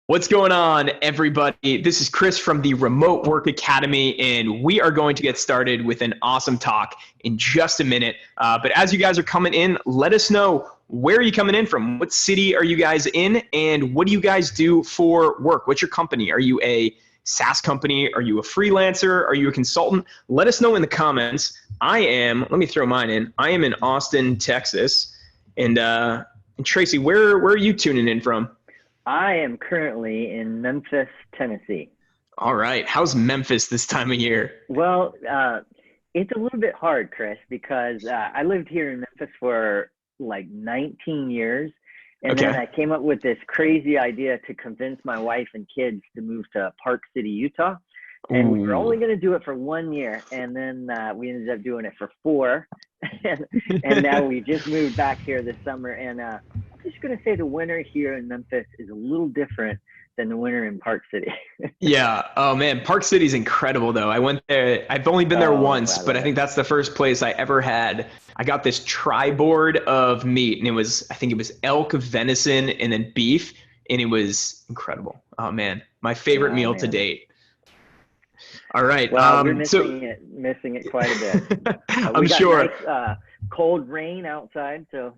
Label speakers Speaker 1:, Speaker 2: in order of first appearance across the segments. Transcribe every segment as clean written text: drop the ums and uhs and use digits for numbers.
Speaker 1: What's going on, everybody? This is Chris from the Remote Work Academy, and we are going to get started with an awesome talk in just a minute. But as you guys are coming in, let us know, where are you coming in from? What city are you guys in? And what do you guys do for work? What's your company? Are you a SaaS company? Are you a freelancer? Are you a consultant? Let us know in the comments. Let me throw mine in. I am in Austin, Texas. And Tracy, where are you tuning in from?
Speaker 2: I am currently in Memphis, Tennessee.
Speaker 1: All right. How's Memphis this time of year?
Speaker 2: Well, it's a little bit hard, Chris, because I lived here in Memphis for like 19 years. And then I came up with this crazy idea to convince my wife and kids to move to Park City, Utah. And we were only going to do it for 1 year. And then we ended up doing it for 4. and now we just moved back here this summer. And I'm just going to say the winter here in Memphis is a little different than the winter in Park City.
Speaker 1: Yeah. Oh man, Park City's incredible though. I went there. I've only been there once, but I think that's the first place I ever had. I got this tri-board of meat, and I think it was elk, venison, and then beef, and it was incredible. Oh man, my favorite meal to date. All right.
Speaker 2: Well, we're missing it quite a bit.
Speaker 1: I'm sure.
Speaker 2: Nice, cold rain outside, so.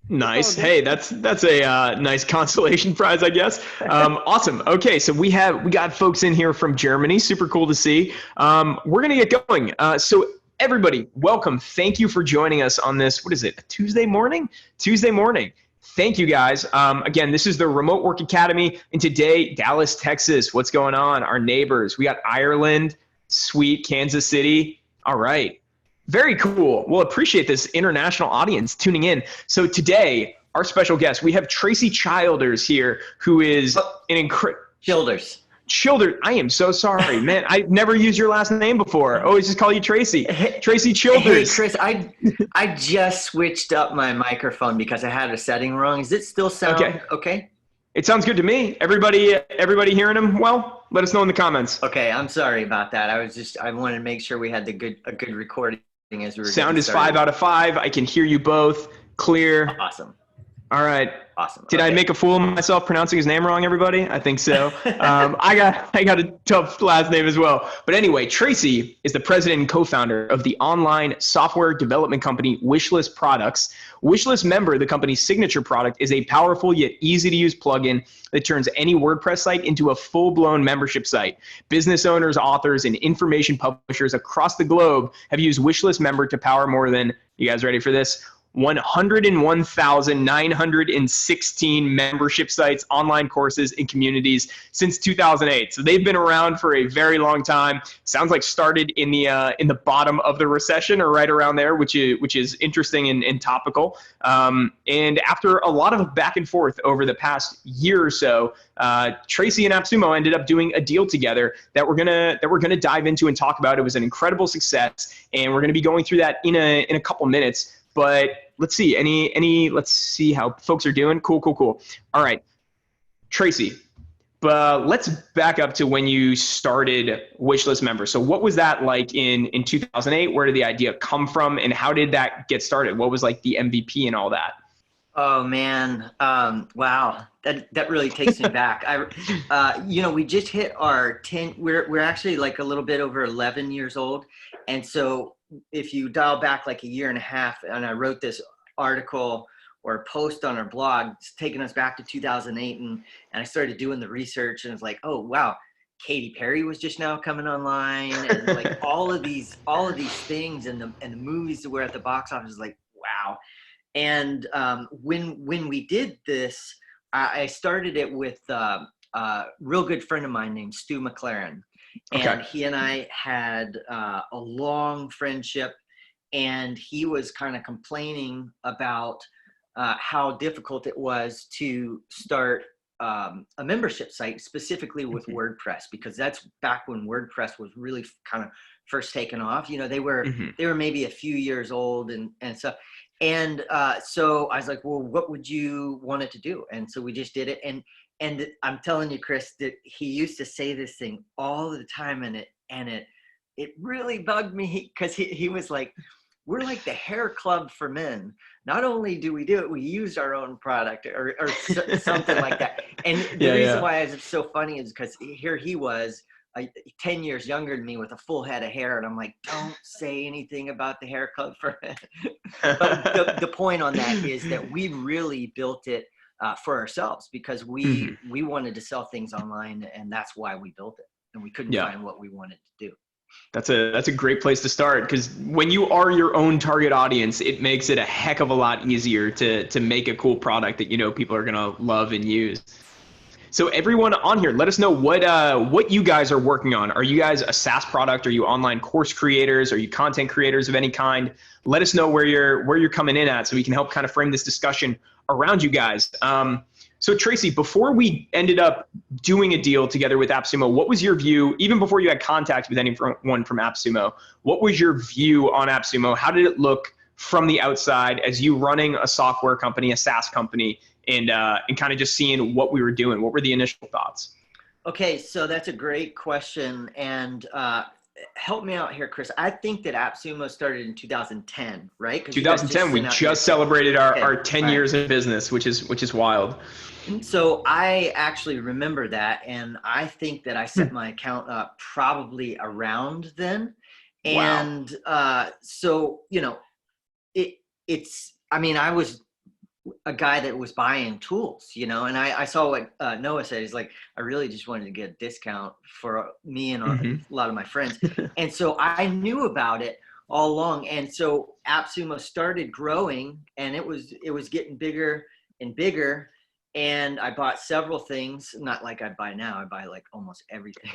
Speaker 1: Nice. Hey, that's a nice consolation prize, I guess. Awesome. Okay, so we got folks in here from Germany. Super cool to see. We're gonna get going. So everybody, welcome. Thank you for joining us on this. What is it? A Tuesday morning? Tuesday morning. Thank you guys. Again, this is the Remote Work Academy, and today, Dallas, Texas. What's going on? Our neighbors. We got Ireland, sweet Kansas City. All right. Very cool. Well, appreciate this international audience tuning in. So today, our special guest, we have Tracy Childers here, who is an incredible... Childers. I am so sorry, man. I've never used your last name before. I always just call you Tracy. Tracy Childers.
Speaker 3: Hey, Chris, I just switched up my microphone because I had a setting wrong. Does it still sound okay?
Speaker 1: It sounds good to me. Everybody hearing him well? Let us know in the comments.
Speaker 3: Okay, I'm sorry about that. I wanted to make sure we had a good recording as we were
Speaker 1: Sound is 5 out of 5. I can hear you both clear.
Speaker 3: Awesome.
Speaker 1: All right.
Speaker 3: Awesome.
Speaker 1: Did I make a fool of myself pronouncing his name wrong, everybody? I think so. I got a tough last name as well. But anyway, Tracy is the president and co-founder of the online software development company WishList Products. WishList Member, the company's signature product, is a powerful yet easy-to-use plugin that turns any WordPress site into a full-blown membership site. Business owners, authors, and information publishers across the globe have used WishList Member to power more than, you guys ready for this? 101,916 membership sites, online courses, and communities since 2008. So they've been around for a very long time. Sounds like started in the bottom of the recession or right around there, which is interesting and topical. And after a lot of back and forth over the past year or so, Tracy and AppSumo ended up doing a deal together that we're gonna dive into and talk about. It was an incredible success, and we're gonna be going through that in a couple minutes. But let's see, let's see how folks are doing. Cool. All right, Tracy, but let's back up to when you started WishList Member. So what was that like in 2008? Where did the idea come from, and how did that get started? What was like the MVP and all that?
Speaker 3: Oh man, wow, that really takes me back. We just hit our 10. We're actually like a little bit over 11 years old, and so if you dial back like a year and a half, and I wrote this article or post on our blog, it's taking us back to 2008, and I started doing the research, and it's like, oh wow, Katy Perry was just now coming online, and like all of these things, and the movies that were at the box office is like, wow. And when we did this, I started it with a real good friend of mine named Stu McLaren. And he and I had a long friendship, and he was kind of complaining about how difficult it was to start a membership site, specifically with WordPress, because that's back when WordPress was really kind of first taken off. They were maybe a few years old and stuff. And so I was like, well, what would you want it to do? And so we just did it. And I'm telling you, Chris, that he used to say this thing all the time, and it really bugged me, because he was like, we're like the hair club for men. Not only do we do it, we use our own product or something like that. And the reason why it's so funny is because here he was 10 years younger than me with a full head of hair. And I'm like, don't say anything about the hair club for men. But the point on that is that we really built it for ourselves because we wanted to sell things online, and that's why we built it. And we couldn't find what we wanted to do.
Speaker 1: That's a great place to start, because when you are your own target audience, it makes it a heck of a lot easier to make a cool product that people are gonna love and use. So everyone on here, let us know what you guys are working on. Are you guys a SaaS product? Are you online course creators? Are you content creators of any kind? Let us know where you're coming in at, so we can help kind of frame this discussion around you guys. So Tracy, before we ended up doing a deal together with AppSumo, what was your view, even before you had contact with anyone from AppSumo, what was your view on AppSumo? How did it look from the outside as you running a software company, a SaaS company, and kind of just seeing what we were doing? What were the initial thoughts?
Speaker 3: Okay, so that's a great question. And help me out here, Chris. I think that AppSumo started in 2010, right?
Speaker 1: 2010, we just celebrated our 10 years in business, which is wild.
Speaker 3: So I actually remember that, and I think that I set my account up probably around then. And so, I was a guy that was buying tools, and I saw what Noah said. He's like, I really just wanted to get a discount for me and a lot of my friends. And so I knew about it all along. And so AppSumo started growing, and it was getting bigger and bigger. And I bought several things, not like I buy now. I buy like almost everything.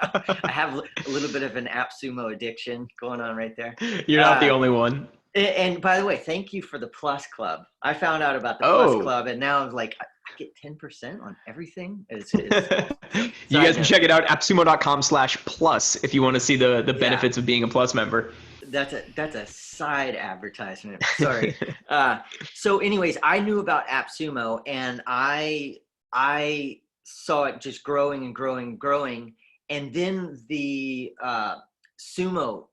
Speaker 3: I have a little bit of an AppSumo addiction going on right there.
Speaker 1: You're not the only one.
Speaker 3: And by the way, thank you for the Plus Club. I found out about the Plus Club, and now I'm like, I get 10% on everything.
Speaker 1: You guys can check it out, appsumo.com/plus, if you want to see the benefits of being a Plus member.
Speaker 3: That's a side advertisement. Sorry. So anyways, I knew about AppSumo, and I saw it just growing and growing and growing. And then the Sumo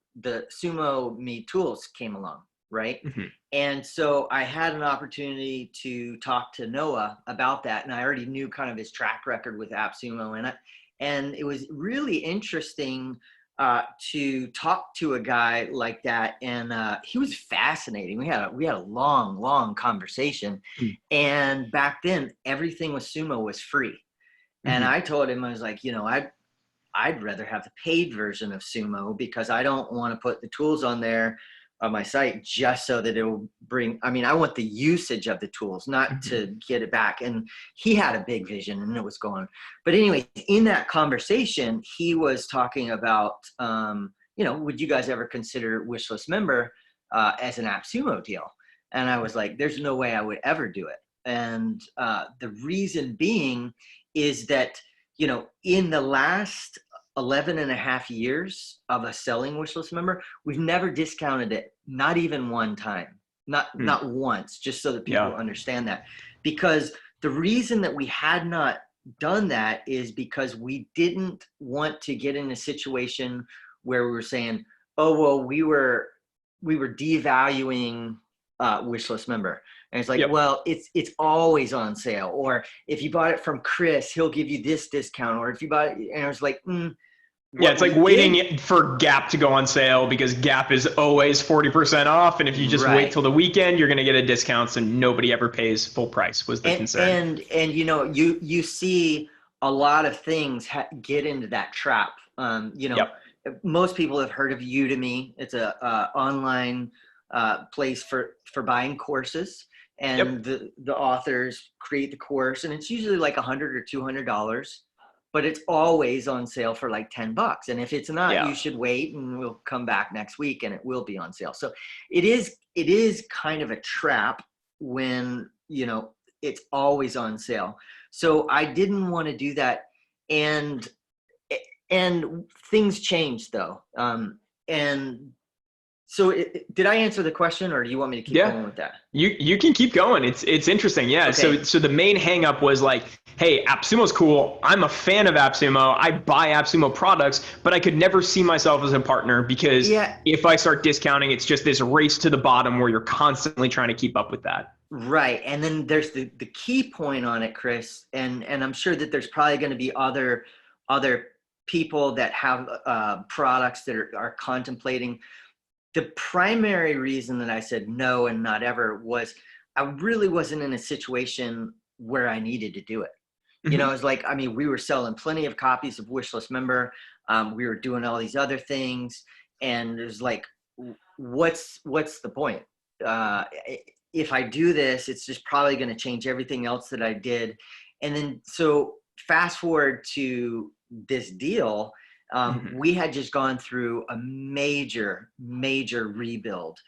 Speaker 3: Me tools came along, right? And so I had an opportunity to talk to Noah about that, and I already knew kind of his track record with AppSumo, and it was really interesting to talk to a guy like that, and he was fascinating. We had a long conversation, and back then everything with Sumo was free, and I told him, I was like, I'd rather have the paid version of Sumo, because I don't want to put the tools on there on my site just so that it will bring, I want the usage of the tools, not to get it back. And he had a big vision, and it was going. But anyway, in that conversation, he was talking about, would you guys ever consider WishList Member as an AppSumo deal? And I was like, there's no way I would ever do it. And the reason being is that, in the last 11 and a half years of us selling WishList Member, we've never discounted it, not even one time, not once, just so that people understand that. Because the reason that we had not done that is because we didn't want to get in a situation where we were saying, oh, well, we were devaluing WishList Member. And it's like, well, it's always on sale. Or if you bought it from Chris, he'll give you this discount. Or if you bought it, and I was like,
Speaker 1: it's like waiting for Gap to go on sale, because Gap is always 40% off. And if you just wait till the weekend, you're going to get a discount. So nobody ever pays full price, was the concern.
Speaker 3: And you see a lot of things get into that trap. Most people have heard of Udemy. It's a online place for buying courses. And the authors create the course, and it's usually like $100 or $200, but it's always on sale for like $10. And if it's not, you should wait, and we'll come back next week and it will be on sale. So it is kind of a trap when, it's always on sale. So I didn't want to do that. And things changed though. And So did I answer the question, or do you want me to keep going with that?
Speaker 1: You can keep going. It's interesting. Yeah.
Speaker 3: Okay.
Speaker 1: So the main hang up was like, hey, AppSumo's cool. I'm a fan of AppSumo. I buy AppSumo products, but I could never see myself as a partner because if I start discounting, it's just this race to the bottom where you're constantly trying to keep up with that.
Speaker 3: Right. And then there's the key point on it, Chris, and I'm sure that there's probably going to be other people that have products that are contemplating. The primary reason that I said no and not ever was I really wasn't in a situation where I needed to do it.
Speaker 1: Mm-hmm.
Speaker 3: You know, it's like, I mean, we were selling plenty of copies of WishList Member. We were doing all these other things, and it was like, what's the point? If I do this, it's just probably going to change everything else that I did. And then, so fast forward to this deal, we had just gone through a major rebuild,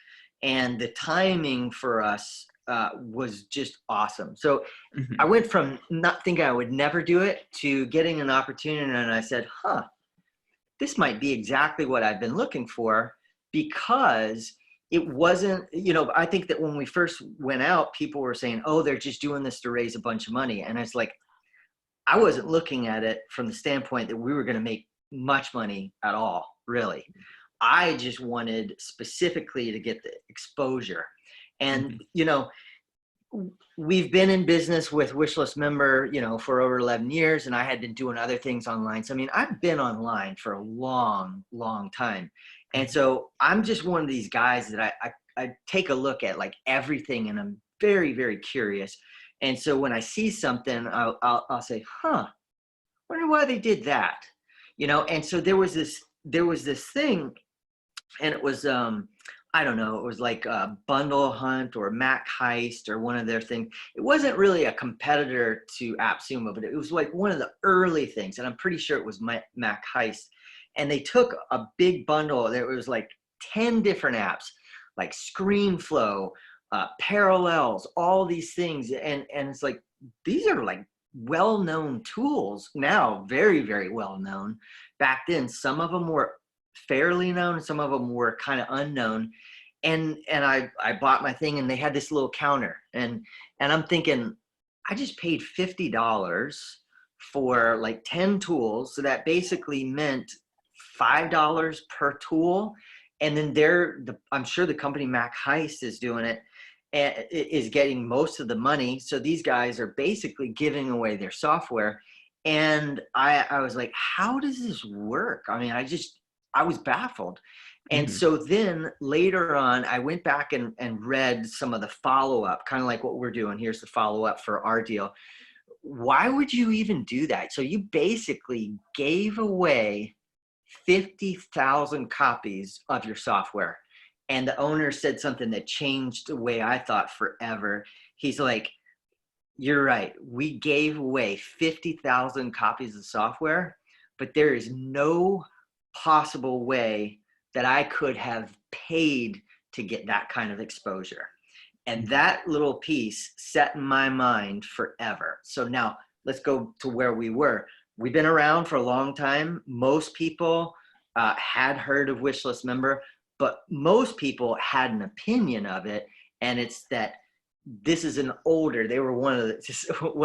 Speaker 3: and the timing for us was just awesome. So I went from not thinking I would never do it to getting an opportunity, and I said, this might be exactly what I've been looking for, because it wasn't, you know, I think that when we first went out, people were saying, oh, they're just doing this to raise a bunch of money. And it's like, I wasn't looking at it from the standpoint that we were going to make much money at all, really. I just wanted specifically to get the exposure. And, you know, we've been in business with WishList Member, you know, for over 11 years, and I had been doing other things online. So, I mean, I've been online for a long time. And so I'm just one of these guys that I take a look at like everything, and I'm very curious. And so when I see something, I'll say, wonder why they did that, you know? And so there was this thing, and it was, I don't know, it was like a Bundle Hunt or Mac Heist or one of their things. It wasn't really a competitor to AppSumo, but it was like one of the early things. And I'm pretty sure it was Mac Heist. And they took a big bundle. There was like 10 different apps, like ScreenFlow, Parallels, all these things. And it's like, these are like well-known tools now, very well-known. Back then, some of them were fairly known, some of them were kind of unknown. And I bought my thing, and they had this little counter. And I'm thinking, I just paid $50 for like 10 tools. So that basically meant $5 per tool. And then I'm sure the company Mac Heist is doing it, and is getting most of the money. So these guys are basically giving away their software. And I was like, how does this work? I mean, I was baffled. And so then later on, I went back and read some of the follow-up, kind of like what we're doing. Here's the follow-up for our deal. Why would you even do that? So you basically gave away 50,000 copies of your software. And the owner said something that changed the way I thought forever. He's like, you're right. We gave away 50,000 copies of software, but there is no possible way that I could have paid to get that kind of exposure. And that little piece set in my mind forever. So now let's go to where we were. We've been around for a long time. Most people had heard of WishList Member, but most people had an opinion of it. And it's that this is an older, they were one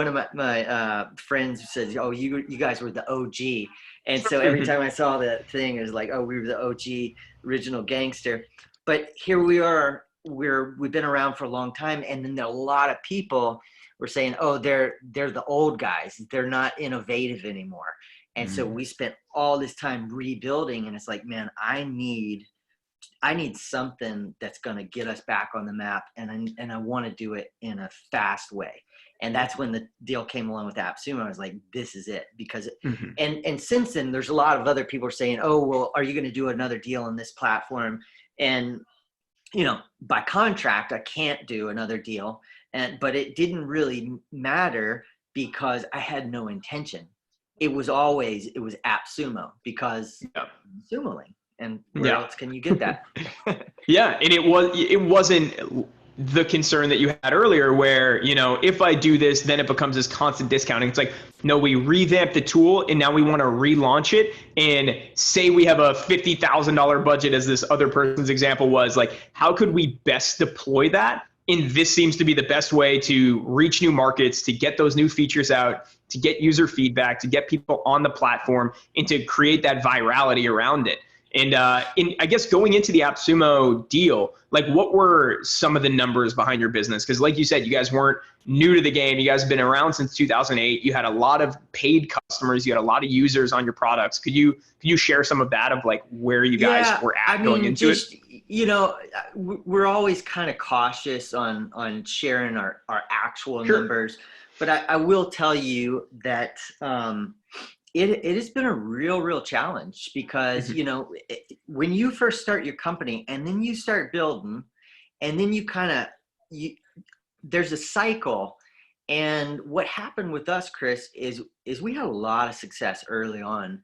Speaker 3: of my friends who says, oh, you guys were the OG. And so every time I saw that thing, it was like, oh, we were the OG original gangster. But here we are, we've been around for a long time. And then a lot of people were saying, oh, they're the old guys. They're not innovative anymore. And so we spent all this time rebuilding, and it's like, man, I need something that's going to get us back on the map, and I want to do it in a fast way. And that's when the deal came along with AppSumo. I was like, this is it. Because and since then, there's a lot of other people saying, oh, well, are you going to do another deal on this platform? And, you know, by contract, I can't do another deal. But it didn't really matter because I had no intention. It was AppSumo, because Sumoing. And where else can you get that?
Speaker 1: Yeah, and it wasn't the concern that you had earlier where, if I do this, then it becomes this constant discounting. It's like, no, we revamped the tool and now we want to relaunch it, and say we have a $50,000 budget, as this other person's example was. Like, how could we best deploy that? And this seems to be the best way to reach new markets, to get those new features out, to get user feedback, to get people on the platform, and to create that virality around it. And I guess going into the AppSumo deal, like, what were some of the numbers behind your business? Because like you said, you guys weren't new to the game. You guys have been around since 2008. You had a lot of paid customers. You had a lot of users on your products. Could you share some of that, of like where you guys were at going into it?
Speaker 3: We're always kind of cautious on sharing our actual numbers, but I will tell you that it has been a real challenge, because, when you first start your company and then you start building, and then there's a cycle. And what happened with us, Chris, is we had a lot of success early on.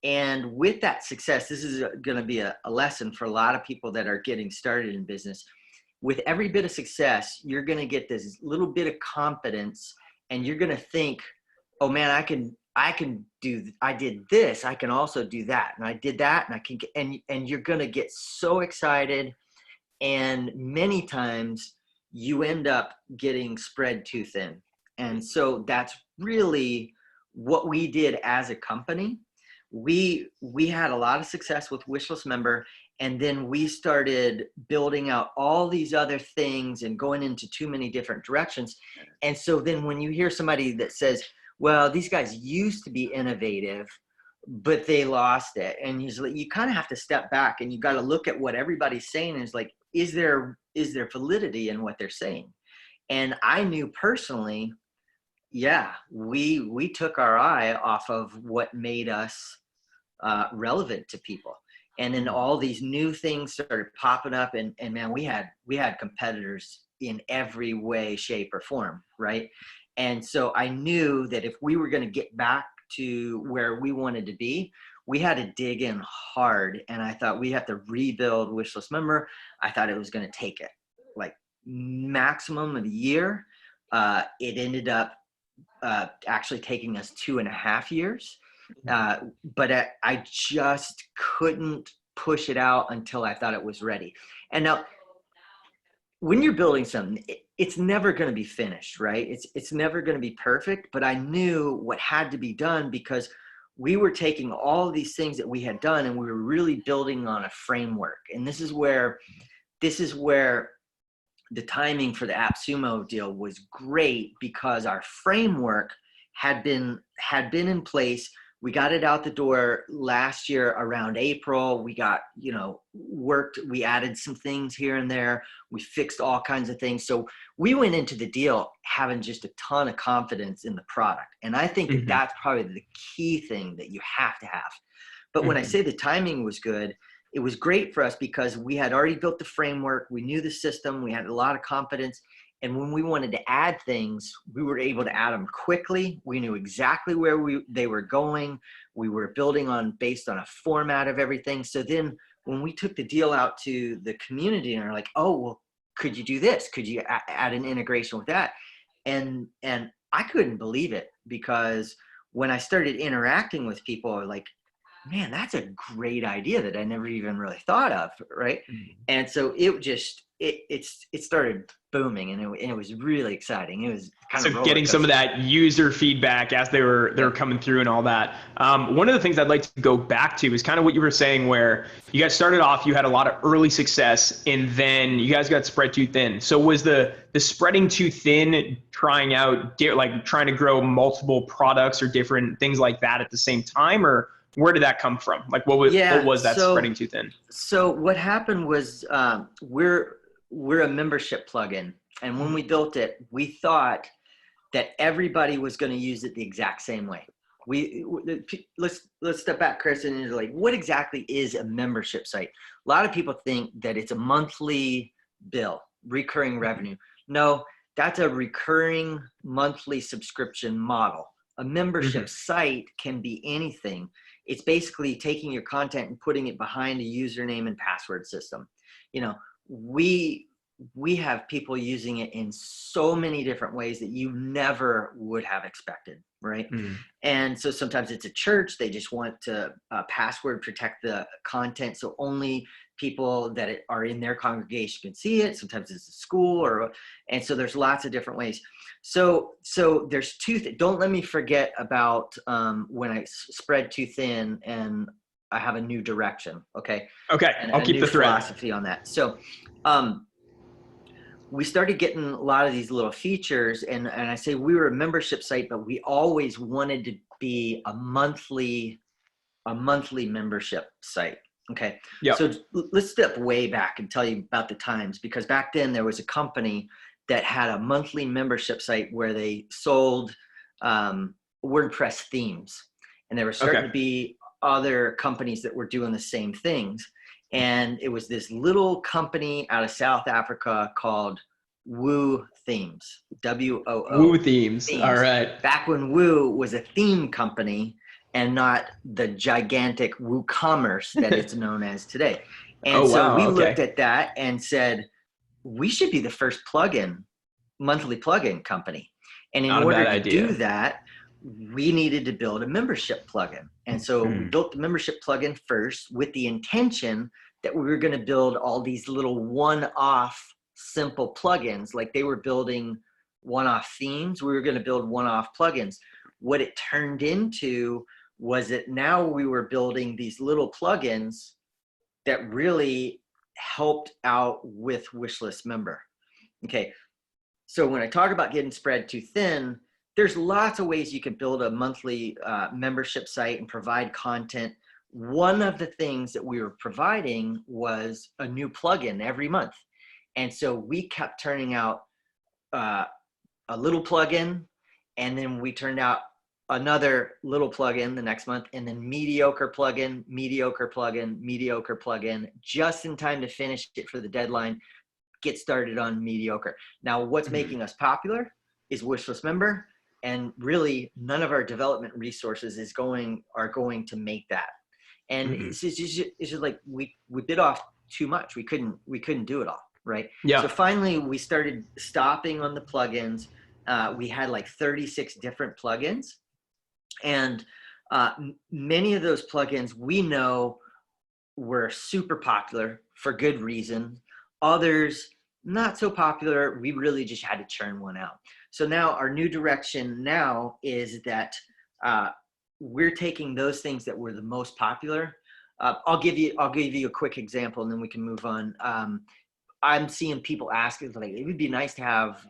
Speaker 3: And with that success, this is going to be a lesson for a lot of people that are getting started in business. With every bit of success, you're going to get this little bit of confidence, and you're going to think, oh man, I did this, I can also do that, and I did that, and I can get, and you're going to get so excited. And many times you end up getting spread too thin. And so that's really what we did as a company. We had a lot of success with WishList Member, and then we started building out all these other things and going into too many different directions. And so then when you hear somebody that says, well, these guys used to be innovative, but they lost it, and you kind of have to step back, and you got to look at what everybody's saying, is like, is there validity in what they're saying? And I knew personally, we took our eye off of what made us relevant to people. And then all these new things started popping up, and man, we had competitors in every way, shape, or form, right? And so I knew that if we were going to get back to where we wanted to be, we had to dig in hard. And I thought we had to rebuild WishList Member. I thought it was going to take it like maximum of a year. It ended up actually taking us 2.5 years. But I just couldn't push it out until I thought it was ready. And now, when you're building something, it's never going to be finished, right? It's never going to be perfect, but I knew what had to be done, because we were taking all of these things that we had done, and we were really building on a framework. And this is where the timing for the AppSumo deal was great, because our framework had been in place. We got it out the door last year around April. We got, worked, we added some things here and there. We fixed all kinds of things. So we went into the deal having just a ton of confidence in the product. And I think that that's probably the key thing that you have to have. But when I say the timing was good, it was great for us because we had already built the framework. We knew the system. We had a lot of confidence. And when we wanted to add things, we were able to add them quickly. We knew exactly where they were going. We were building based on a format of everything. So then when we took the deal out to the community and are like, oh, well, could you do this? Could you add an integration with that? And I couldn't believe it, because when I started interacting with people, I was like, man, that's a great idea that I never even really thought of, right? And so it started booming, and it was really exciting. It was kind of
Speaker 1: getting some of that user feedback as they were coming through and all that. One of the things I'd like to go back to is kind of what you were saying, where you guys started off, you had a lot of early success, and then you guys got spread too thin. So was the spreading too thin trying to grow multiple products or different things like that at the same time, or where did that come from? Like, what was that spreading too thin?
Speaker 3: So what happened was, we're a membership plugin. And when we built it, we thought that everybody was going to use it the exact same way. Let's step back, Chris, and you're like, what exactly is a membership site? A lot of people think that it's a monthly bill, recurring revenue. No, that's a recurring monthly subscription model. A membership site can be anything. It's basically taking your content and putting it behind a username and password system. We we have people using it in so many different ways that you never would have expected, right? And so sometimes it's a church, they just want to password protect the content so only people that are in their congregation can see it. Sometimes it's a school, and so there's lots of different ways. So there's don't let me forget about when I spread too thin and I have a new direction. Okay. And
Speaker 1: I'll keep the thread.
Speaker 3: Philosophy on that. So we started getting a lot of these little features, and I say we were a membership site, but we always wanted to be a monthly membership site. Okay. So let's step way back and tell you about the times, because back then there was a company that had a monthly membership site where they sold WordPress themes, and there were starting to be other companies that were doing the same things. And it was this little company out of South Africa called Woo Themes, W-O-O.
Speaker 1: Woo Themes. All right.
Speaker 3: Back when Woo was a theme company and not the gigantic WooCommerce that it's known as today. And we looked at that and said, we should be the first monthly plugin company. And in order to do that, we needed to build a membership plugin. And so we built the membership plugin first with the intention that we were going to build all these little one-off simple plugins. Like they were building one-off themes, we were going to build one-off plugins. What it turned into was that now we were building these little plugins that really helped out with WishList Member. Okay, so when I talk about getting spread too thin, there's lots of ways you can build a monthly membership site and provide content. One of the things that we were providing was a new plugin every month. And so we kept turning out a little plugin, and then we turned out another little plugin the next month, and then mediocre plugin, just in time to finish it for the deadline, get started on mediocre. Now, what's making us popular is WishList Member. And really, none of our development resources are going to make that. And it's just like we bit off too much. We couldn't do it all, right? Yeah. So finally, we started stopping on the plugins. We had like 36 different plugins, and many of those plugins we know were super popular for good reason. Others not so popular. We really just had to churn one out. So now our new direction now is that we're taking those things that were the most popular. I'll give you a quick example, and then we can move on. I'm seeing people asking, like, it would be nice to have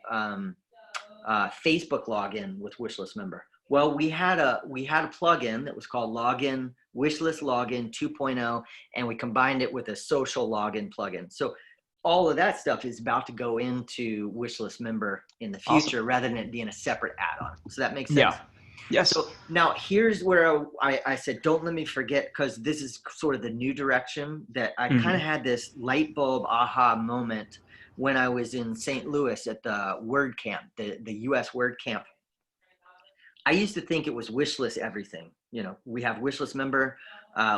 Speaker 3: Facebook login with WishList Member. Well, we had a plugin that was called WishList Login 2.0, and we combined it with a social login plugin. So all of that stuff is about to go into WishList Member in the future, rather than it being a separate add-on. So that makes sense. Yeah.
Speaker 1: Yes.
Speaker 3: So now here's where I said, don't let me forget, because this is sort of the new direction that I kind of had this light bulb aha moment when I was in St. Louis at the WordCamp, the US WordCamp. I used to think it was wishlist everything. You know, we have WishList Member.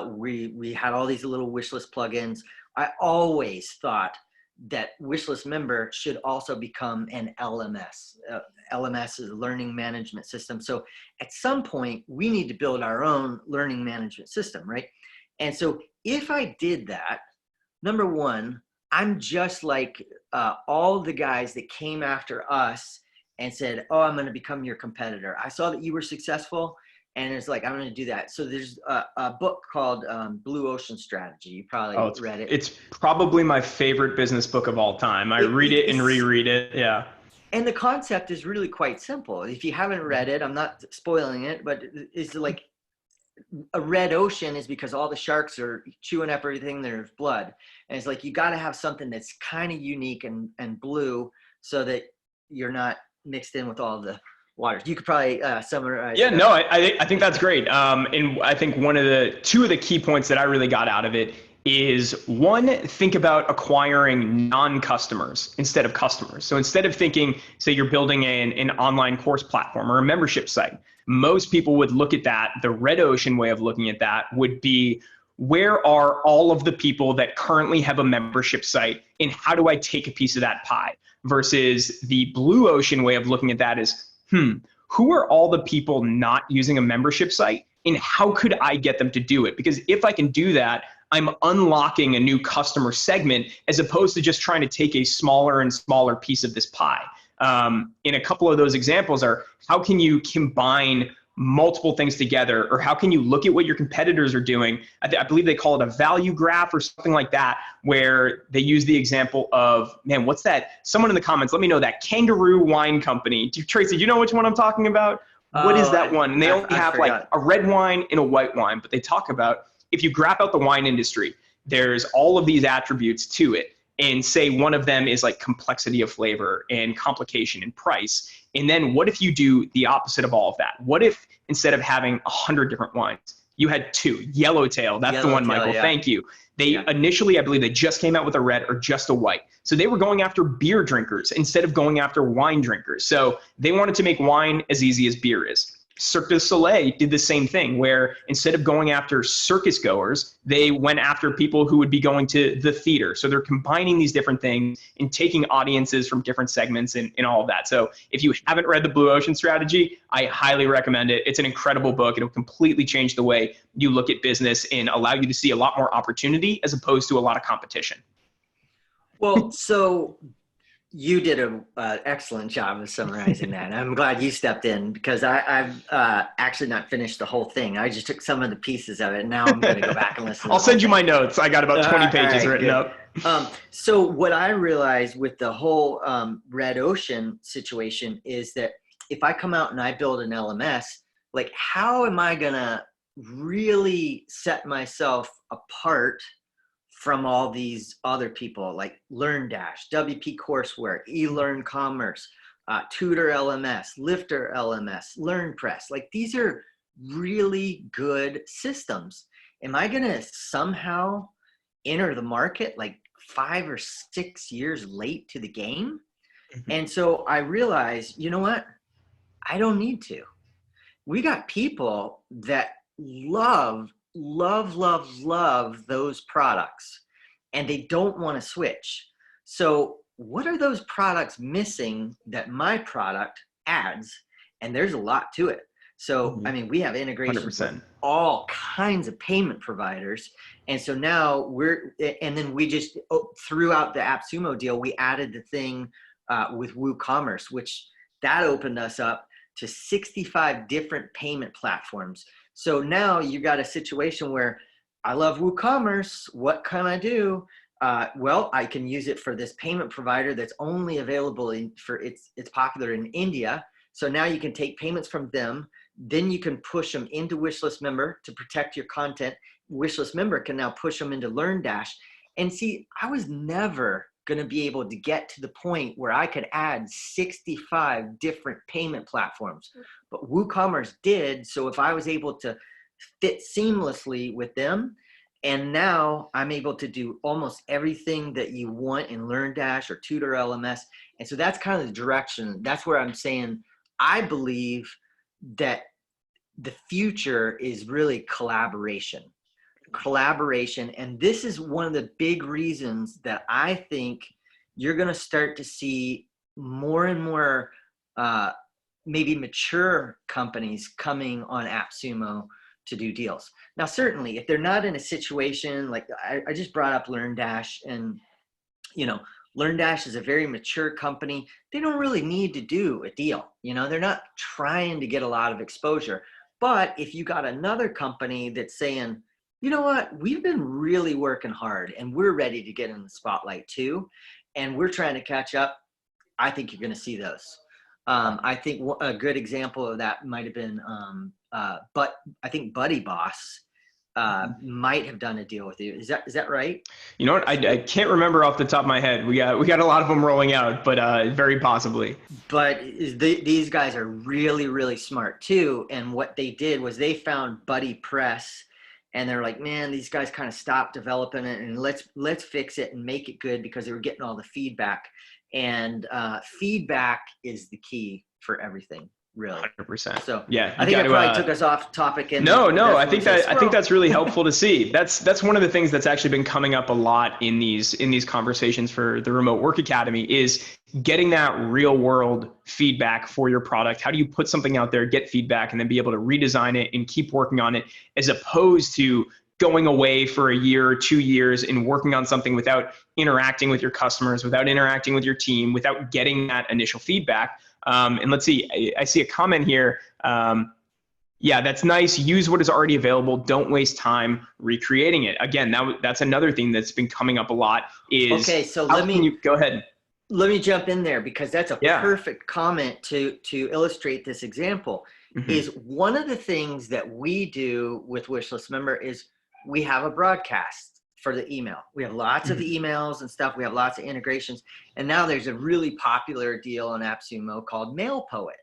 Speaker 3: We had all these little wishlist plugins. I always thought that WishList Member should also become an LMS. LMS is a learning management system. So at some point, we need to build our own learning management system, right? And so if I did that, number one, I'm just like all the guys that came after us and said, oh, I'm going to become your competitor. I saw that you were successful, and it's like, I'm going to do that. So there's a book called Blue Ocean Strategy. You probably read it.
Speaker 1: It's probably my favorite business book of all time. I read it and reread it. Yeah.
Speaker 3: And the concept is really quite simple. If you haven't read it, I'm not spoiling it, but it's like a red ocean is because all the sharks are chewing up everything, there's blood. And it's like, you got to have something that's kind of unique and blue so that you're not mixed in with all the waters. You could probably summarize.
Speaker 1: Yeah, no, I think that's great. And I think two of the key points that I really got out of it is, one, think about acquiring non-customers instead of customers. So instead of thinking, say you're building an online course platform or a membership site, most people would look at that. The red ocean way of looking at that would be, where are all of the people that currently have a membership site, and how do I take a piece of that pie? Versus the blue ocean way of looking at that is, who are all the people not using a membership site, and how could I get them to do it? Because if I can do that, I'm unlocking a new customer segment as opposed to just trying to take a smaller and smaller piece of this pie. And a couple of those examples are, how can you combine multiple things together, or how can you look at what your competitors are doing? I believe they call it a value graph or something like that, where they use the example of, man, what's that? Someone in the comments, let me know, that Kangaroo Wine Company. Tracy, do you know which one I'm talking about? What is that one? And they only have like a red wine and a white wine, but they talk about, if you graph out the wine industry, there's all of these attributes to it. And say one of them is like complexity of flavor and complication and price. And then what if you do the opposite of all of that? What if instead of having 100 different wines, you had 2? Yellowtail, that's the one, Michael, thank you. They initially, I believe they just came out with a red or just a white. So they were going after beer drinkers instead of going after wine drinkers. So they wanted to make wine as easy as beer is. Cirque du Soleil did the same thing, where instead of going after circus goers, they went after people who would be going to the theater. So they're combining these different things and taking audiences from different segments and all of that. So if you haven't read The Blue Ocean Strategy, I highly recommend it. It's an incredible book. It'll completely change the way you look at business and allow you to see a lot more opportunity as opposed to a lot of competition.
Speaker 3: Well, so you did an excellent job of summarizing that. I'm glad you stepped in, because I've actually not finished the whole thing. I just took some of the pieces of it, and now I'm going to go back and listen.
Speaker 1: I'll send you my notes. I got about 20 pages written up.
Speaker 3: So what I realized with the whole red ocean situation is that if I come out and I build an LMS, like, how am I going to really set myself apart from all these other people like LearnDash, WP Courseware, eLearn Commerce, Tutor LMS, Lifter LMS, LearnPress? Like, these are really good systems. Am I going to somehow enter the market like 5 or 6 years late to the game? Mm-hmm. And so I realized, you know what? I don't need to. We got people that love those products, and they don't want to switch. So what are those products missing that my product adds? And there's a lot to it. So, I mean, we have integrations 100%. With all kinds of payment providers. And so now and then we just, throughout the AppSumo deal, we added the thing with WooCommerce, which that opened us up to 65 different payment platforms. So now you got a situation where I love WooCommerce. What can I do? Well, I can use it for this payment provider that's only available it's popular in India. So now you can take payments from them. Then you can push them into WishList Member to protect your content. WishList Member can now push them into LearnDash. And see, I was never going to be able to get to the point where I could add 65 different payment platforms, but WooCommerce did. So if I was able to fit seamlessly with them, and now I'm able to do almost everything that you want in LearnDash or Tutor LMS. And so that's kind of the direction. That's where I'm saying I believe that the future is really collaboration. And this is one of the big reasons that I think you're going to start to see more and more maybe mature companies coming on AppSumo to do deals. Now, certainly if they're not in a situation like I just brought up LearnDash, and LearnDash is a very mature company. They don't really need to do a deal. They're not trying to get a lot of exposure. But if you got another company that's saying, you know what, we've been really working hard and we're ready to get in the spotlight too, and we're trying to catch up, I think you're going to see those. I think a good example of that might have been, but I think Buddy Boss might have done a deal with you. Is that right?
Speaker 1: You know what? I can't remember off the top of my head. We got a lot of them rolling out, but very possibly.
Speaker 3: But these guys are really, really smart too. And what they did was they found Buddy Press, and they're like, man, these guys kind of stopped developing it, and let's fix it and make it good, because they were getting all the feedback. And feedback is the key for everything. really.
Speaker 1: 100%.
Speaker 3: So
Speaker 1: yeah,
Speaker 3: I think I probably took us off topic. And
Speaker 1: no, I think that's really helpful to see. That's one of the things that's actually been coming up a lot in these conversations for the Remote Work Academy is getting that real world feedback for your product. How do you put something out there, get feedback, and then be able to redesign it and keep working on it, as opposed to going away for a year or 2 years and working on something without interacting with your customers, without interacting with your team, without getting that initial feedback. And let's see, I see a comment here. Yeah, that's nice. Use what is already available. Don't waste time recreating it. Again, that's another thing that's been coming up a lot is,
Speaker 3: okay, so
Speaker 1: go ahead.
Speaker 3: Let me jump in there because that's a
Speaker 1: Yeah.
Speaker 3: perfect comment to illustrate this example.
Speaker 1: Mm-hmm.
Speaker 3: Is one of the things that we do with WishList Member is we have a broadcast for the email. We have lots of emails and stuff. We have lots of integrations. And now there's a really popular deal on AppSumo called Mail Poet.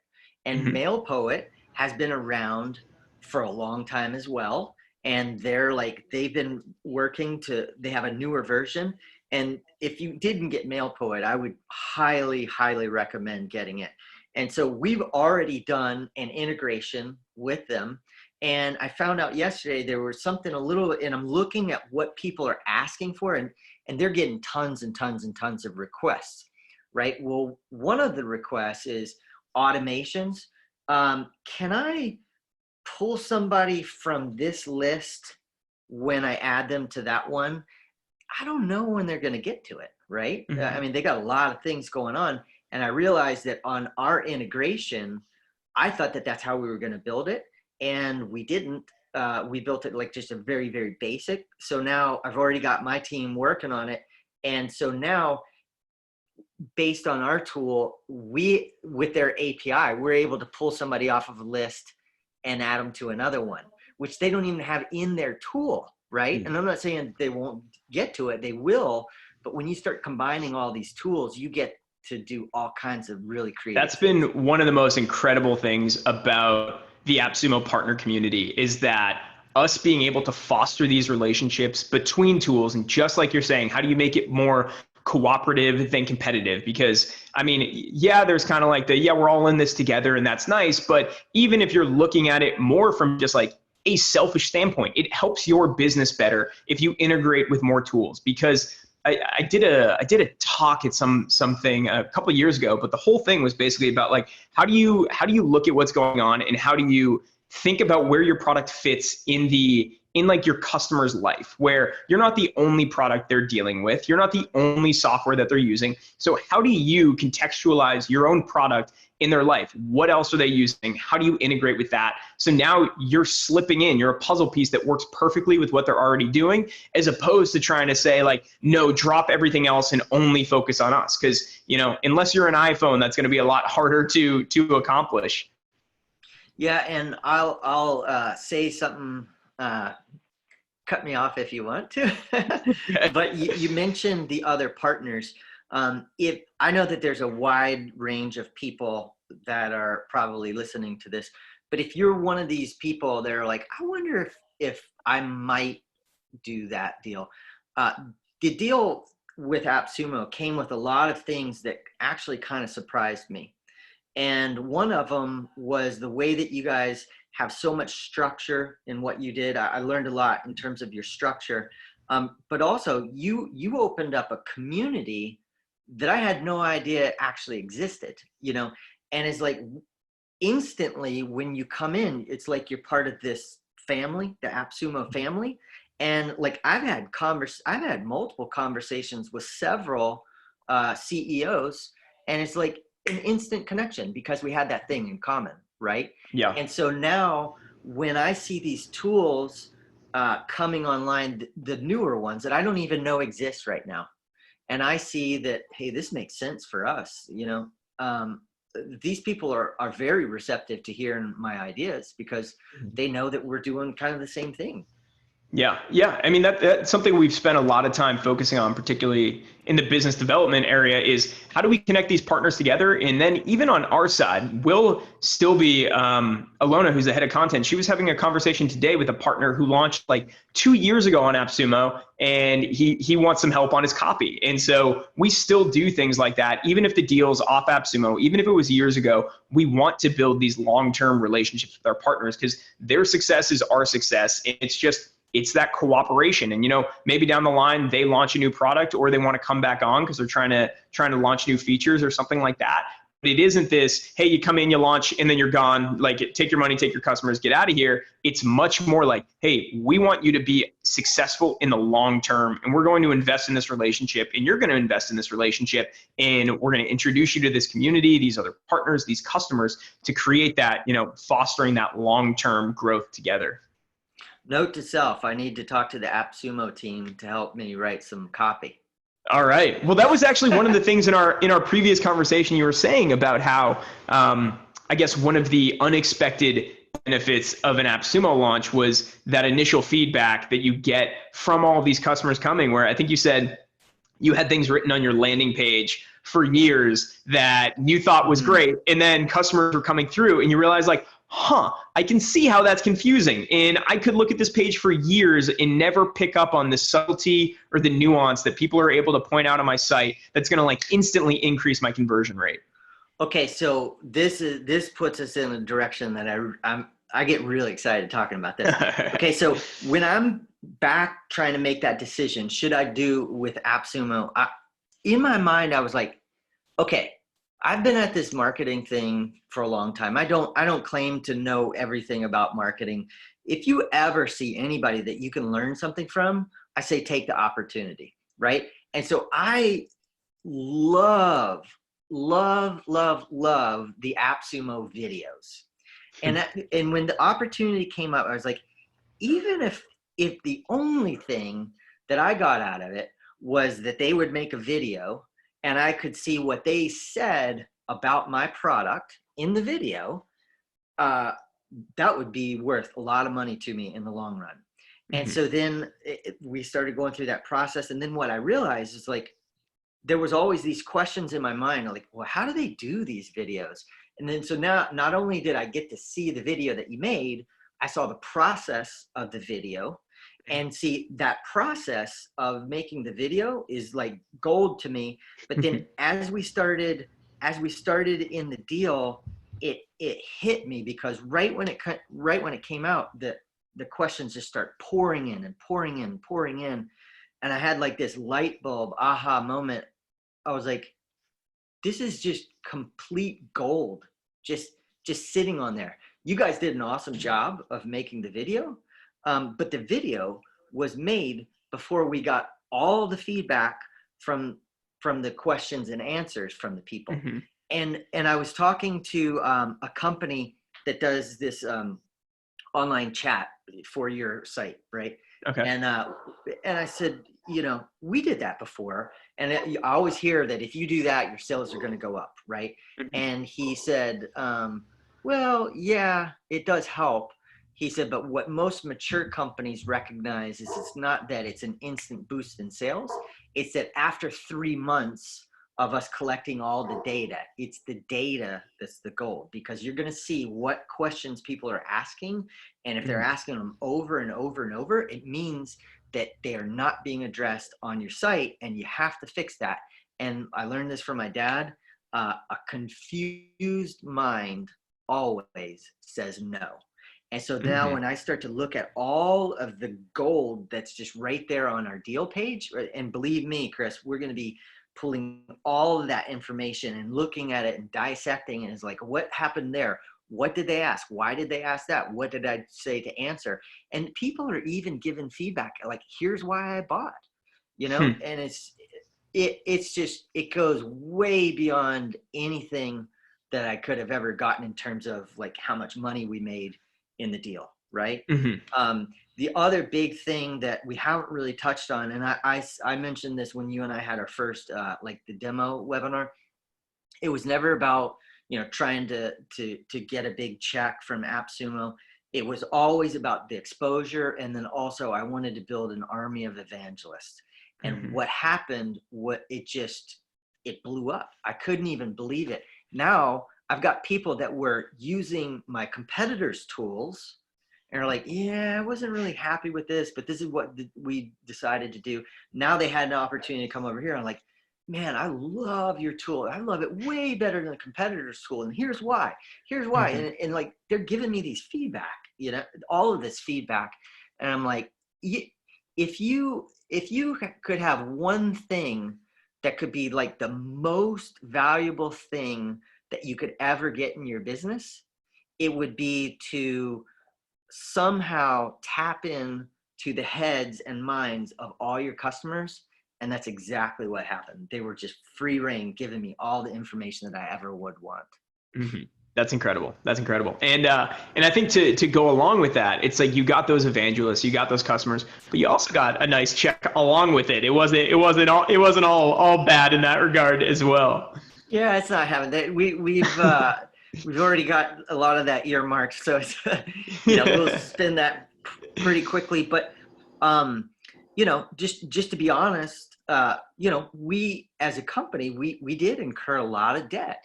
Speaker 3: And Mail Poet has been around for a long time as well. And they've been working they have a newer version. And if you didn't get Mail Poet, I would highly, highly recommend getting it. And so we've already done an integration with them. And I found out yesterday there was something and I'm looking at what people are asking for, and they're getting tons and tons and tons of requests, right? Well, one of the requests is automations. Can I pull somebody from this list when I add them to that one? I don't know when they're going to get to it, right? I mean, they got a lot of things going on. And I realized that on our integration, I thought that that's how we were going to build it. And we didn't. We built it like just a very, very basic. So now I've already got my team working on it. And so now, based on our tool, with their API, we're able to pull somebody off of a list and add them to another one, which they don't even have in their tool, right? And I'm not saying they won't get to it, they will, but when you start combining all these tools, you get to do all kinds of really creative
Speaker 1: That's been one of the most incredible things about the AppSumo partner community, is that us being able to foster these relationships between tools. And just like you're saying, how do you make it more cooperative than competitive? Because I mean, yeah, there's kind of like we're all in this together and that's nice. But even if you're looking at it more from just like a selfish standpoint, it helps your business better if you integrate with more tools. Because I did a talk at something a couple of years ago, but the whole thing was basically about like, how do you look at what's going on, and how do you think about where your product fits in like your customer's life, where you're not the only product they're dealing with, you're not the only software that they're using. So how do you contextualize your own product in their life? What else are they using? How do you integrate with that? So now you're slipping in, you're a puzzle piece that works perfectly with what they're already doing, as opposed to trying to say like, no, drop everything else and only focus on us. Because, unless you're an iPhone, that's going to be a lot harder to accomplish.
Speaker 3: Yeah, and I'll say something. Cut me off if you want to. But you mentioned the other partners. If I know that there's a wide range of people that are probably listening to this, but if you're one of these people that are like, I wonder if I might do that deal. The deal with AppSumo came with a lot of things that actually kind of surprised me. And one of them was the way that you guys have so much structure in what you did. I learned a lot in terms of your structure, but also you opened up a community that I had no idea actually existed, and it's like instantly when you come in, it's like you're part of this family, the AppSumo family. And like I've had multiple conversations with several CEOs, and it's like an instant connection because we had that thing in common, right?
Speaker 1: Yeah.
Speaker 3: And so now when I see these tools coming online, the newer ones that I don't even know exist right now, and I see that, hey, this makes sense for us, these people are very receptive to hearing my ideas because they know that we're doing kind of the same thing.
Speaker 1: Yeah. Yeah. I mean, that's something we've spent a lot of time focusing on, particularly in the business development area, is how do we connect these partners together? And then even on our side, we'll still be, Alona, who's the head of content. She was having a conversation today with a partner who launched like 2 years ago on AppSumo, and he wants some help on his copy. And so we still do things like that. Even if the deal's off AppSumo, even if it was years ago, we want to build these long-term relationships with our partners because their success is our success. And it's that cooperation. And, maybe down the line they launch a new product or they want to come back on because they're trying to launch new features or something like that. But it isn't this, hey, you come in, you launch, and then you're gone. Like, take your money, take your customers, get out of here. It's much more like, hey, we want you to be successful in the long term, and we're going to invest in this relationship, and you're going to invest in this relationship, and we're going to introduce you to this community, these other partners, these customers, to create that, fostering that long-term growth together.
Speaker 3: Note to self, I need to talk to the AppSumo team to help me write some copy.
Speaker 1: All right. Well, that was actually one of the things in our previous conversation you were saying about how, I guess one of the unexpected benefits of an AppSumo launch was that initial feedback that you get from all of these customers coming, where I think you said you had things written on your landing page for years that you thought was great. And then customers were coming through and you realize like, I can see how that's confusing. And I could look at this page for years and never pick up on the subtlety or the nuance that people are able to point out on my site that's going to like instantly increase my conversion rate.
Speaker 3: Okay, so this puts us in a direction that I get really excited talking about this. Okay, so when I'm back trying to make that decision, should I do with AppSumo? In my mind, I was like, okay, I've been at this marketing thing for a long time. I don't claim to know everything about marketing. If you ever see anybody that you can learn something from, I say take the opportunity, right? And so I love the AppSumo videos. And when the opportunity came up, I was like, even if the only thing that I got out of it was that they would make a video and I could see what they said about my product in the video, that would be worth a lot of money to me in the long run. And so then we started going through that process. And then what I realized is like, there was always these questions in my mind, like, well, how do they do these videos? And then, so now not only did I get to see the video that you made, I saw the process of the video. And see, that process of making the video is like gold to me. But then as we started in the deal, it hit me because right when it came out, the questions just start pouring in. And I had like this light bulb aha moment. I was like, this is just complete gold, just sitting on there. You guys did an awesome job of making the video. But the video was made before we got all the feedback from the questions and answers from the people. And I was talking to a company that does this online chat for your site, right?
Speaker 1: Okay.
Speaker 3: And I said, we did that before. And I always hear that if you do that, your sales are going to go up, right? And he said, well, yeah, it does help. He said, but what most mature companies recognize is it's not that it's an instant boost in sales. It's that after 3 months of us collecting all the data, it's the data that's the gold, because you're going to see what questions people are asking. And if they're asking them over and over and over, it means that they are not being addressed on your site, and you have to fix that. And I learned this from my dad. A confused mind always says no. And so now when I start to look at all of the gold that's just right there on our deal page, and believe me, Chris, we're going to be pulling all of that information and looking at it and dissecting it. It's like, what happened there? What did they ask? Why did they ask that? What did I say to answer? And people are even giving feedback like, here's why I bought, and it's just, it goes way beyond anything that I could have ever gotten in terms of like how much money we made in the deal, right? The other big thing that we haven't really touched on, and I mentioned this when you and I had our first like the demo webinar. It was never about trying to get a big check from AppSumo. it was always about the exposure. And then also I wanted to build an army of evangelists. And what happened, it blew up. I couldn't even believe it. Now I've got people that were using my competitors' tools and are like, yeah, I wasn't really happy with this, but this is what we decided to do. Now they had an opportunity to come over here. I'm like, man, I love your tool. I love it way better than the competitor's tool. And here's why. And like, they're giving me these feedback, all of this feedback. And I'm like, if you could have one thing that could be like the most valuable thing that you could ever get in your business, it would be to somehow tap in to the heads and minds of all your customers. And that's exactly what happened. They were just free reign, giving me all the information that I ever would want.
Speaker 1: That's incredible. And I think to go along with that, it's like you got those evangelists, you got those customers, but you also got a nice check along with it. It wasn't all bad in that regard as well.
Speaker 3: Yeah, it's not having we've already got a lot of that earmarked, so it's, we'll spend that pretty quickly. But just to be honest, we as a company, we did incur a lot of debt,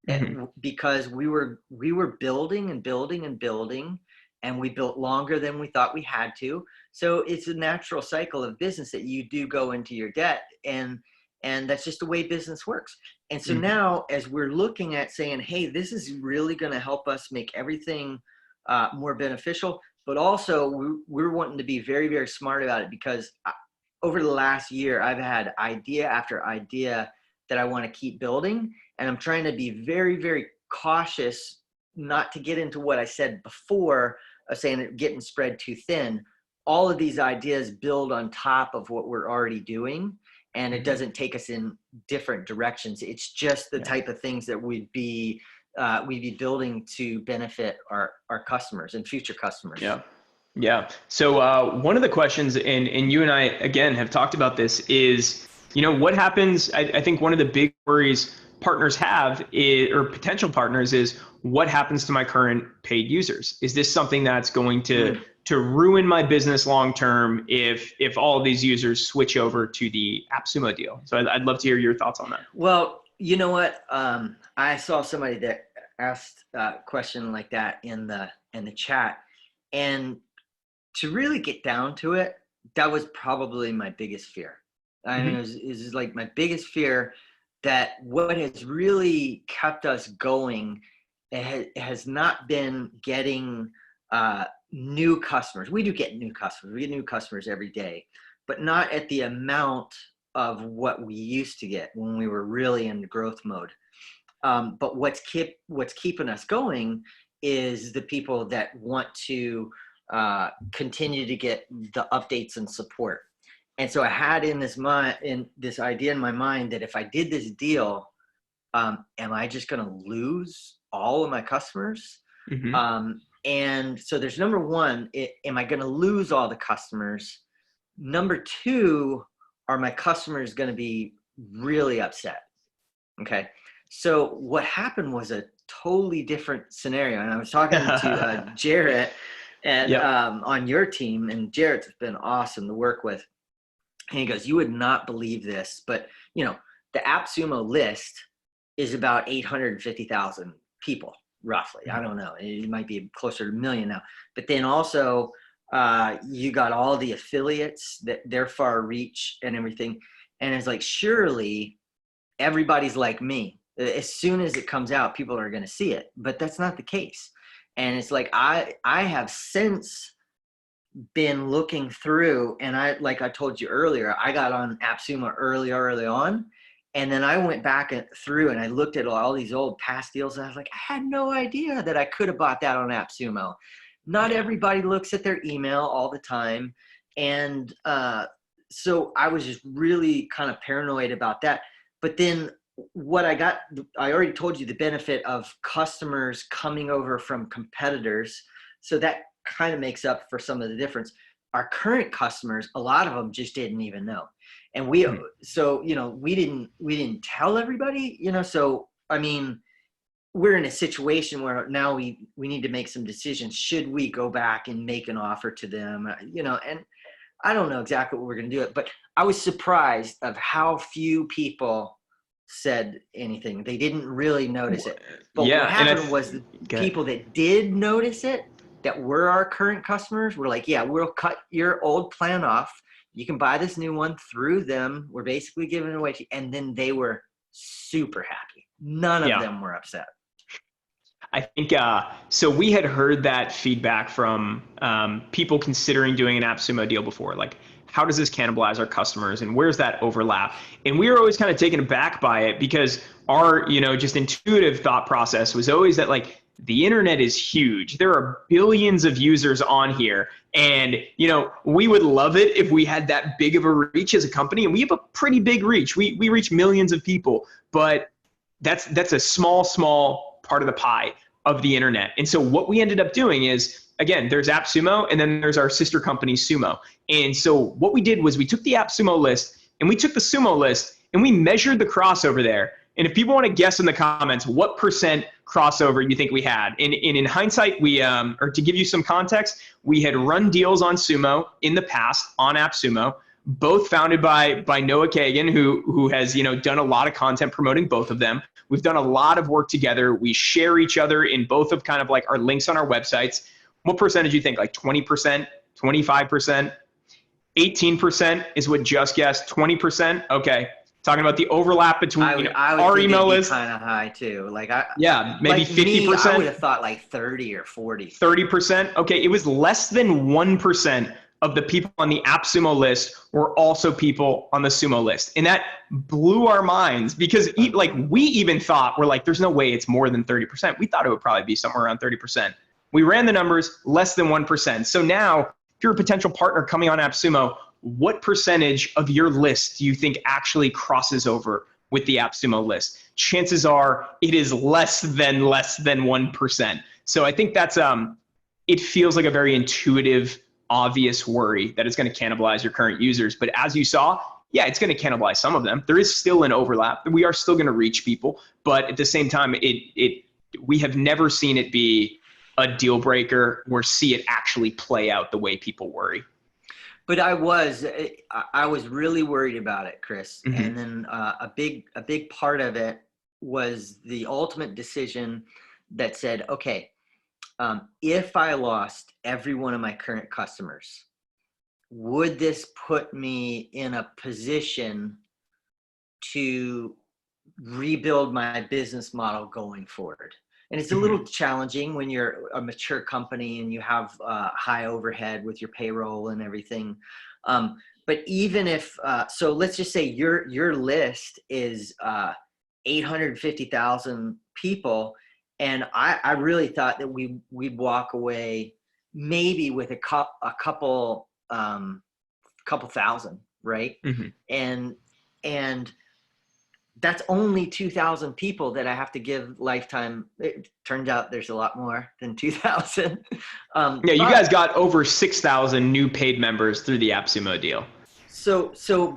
Speaker 3: and because we were building and building and building, and we built longer than we thought we had to. So it's a natural cycle of business that you do go into your debt, and that's just the way business works. And so now, as we're looking at saying, hey, this is really going to help us make everything more beneficial, but also we're wanting to be very, very smart about it, because over the last year, I've had idea after idea that I want to keep building. And I'm trying to be very, very cautious not to get into what I said before of saying it getting spread too thin. All of these ideas build on top of what we're already doing, and it doesn't take us in different directions. It's just the type of things that we'd be building to benefit our customers and future customers.
Speaker 1: Yeah. So one of the questions, and you and I, again, have talked about this, is, what happens, I think one of the big worries partners have or potential partners is, what happens to my current paid users? Is this something that's going to ruin my business long-term if all of these users switch over to the AppSumo deal? So I'd love to hear your thoughts on that.
Speaker 3: Well, you know what? I saw somebody that asked a question like that in the chat, and to really get down to it, that was probably my biggest fear. I mean, it was like my biggest fear, that what has really kept us going has not been getting new customers. We do get new customers. We get new customers every day, but not at the amount of what we used to get when we were really in growth mode. But what's keeping us going is the people that want to continue to get the updates and support. And so I had this idea in my mind that if I did this deal, am I just going to lose all of my customers? And so there's number one, am I going to lose all the customers? Number two, are my customers going to be really upset? Okay. So what happened was a totally different scenario. And I was talking to Jarrett and on your team, and Jarrett's been awesome to work with. And he goes, you would not believe this, but the AppSumo list is about 850,000 people, roughly. I don't know. It might be closer to 1 million now. But then also you got all the affiliates, that their far reach and everything. And it's like, surely everybody's like me. As soon as it comes out, people are going to see it. But that's not the case. And it's like, I have since been looking through, and like I told you earlier, I got on AppSumo early on. And then I went back through and I looked at all these old past deals, and I was like, I had no idea that I could have bought that on AppSumo. Not everybody looks at their email all the time. And so I was just really kind of paranoid about that. But then what I already told you the benefit of customers coming over from competitors. So that kind of makes up for some of the difference. Our current customers, a lot of them just didn't even know. And we didn't tell everybody, so, I mean, we're in a situation where now we need to make some decisions. Should we go back and make an offer to them? And I don't know exactly what we're going to do it, but I was surprised of how few people said anything. They didn't really notice it. But what happened was the people that did notice it, that were our current customers, were like, yeah, we'll cut your old plan off. You can buy this new one through them. We're basically giving it away to you. And then they were super happy. None of them were upset.
Speaker 1: I think, so we had heard that feedback from people considering doing an AppSumo deal before. Like, how does this cannibalize our customers and where's that overlap? And we were always kind of taken aback by it because our, just intuitive thought process was always that like, the internet is huge. There are billions of users on here. And, we would love it if we had that big of a reach as a company. And we have a pretty big reach. We reach millions of people, but that's a small part of the pie of the internet. And so what we ended up doing is, again, there's AppSumo and then there's our sister company Sumo. And so what we did was we took the AppSumo list and we took the Sumo list and we measured the crossover there. And if people want to guess in the comments what percent crossover you think we had, and in hindsight, we, or to give you some context, we had run deals on Sumo in the past on AppSumo, both founded by Noah Kagan, who has done a lot of content promoting both of them. We've done a lot of work together. We share each other in both of kind of like our links on our websites. What percentage do you think? Like 20%, 25%, 18% is what Just guessed. 20%. Okay. Talking about the overlap between our email list.
Speaker 3: Kind of high too.
Speaker 1: Maybe 50%.
Speaker 3: I would have thought like 30 or 40.
Speaker 1: 30%. Okay. It was less than 1% of the people on the AppSumo list were also people on the Sumo list. And that blew our minds because we even thought, we're like, there's no way it's more than 30%. We thought it would probably be somewhere around 30%. We ran the numbers, less than 1%. So now if you're a potential partner coming on AppSumo, what percentage of your list do you think actually crosses over with the AppSumo list? Chances are it is less than 1%. So I think that's, it feels like a very intuitive, obvious worry that it's going to cannibalize your current users. But as you saw, yeah, it's going to cannibalize some of them. There is still an overlap. We are still going to reach people. But at the same time, we have never seen it be a deal breaker or see it actually play out the way people worry.
Speaker 3: But I was really worried about it, Chris. Mm-hmm. And then a big part of it was the ultimate decision that said, okay, if I lost every one of my current customers, would this put me in a position to rebuild my business model going forward? And it's a little challenging when you're a mature company and you have high overhead with your payroll and everything. But even if, so let's just say your list is 850,000 people. And I really thought that we'd walk away maybe with a couple thousand, right? Mm-hmm. And that's only 2,000 people that I have to give lifetime. It turns out there's a lot more than 2,000.
Speaker 1: You guys got over 6,000 new paid members through the AppSumo deal.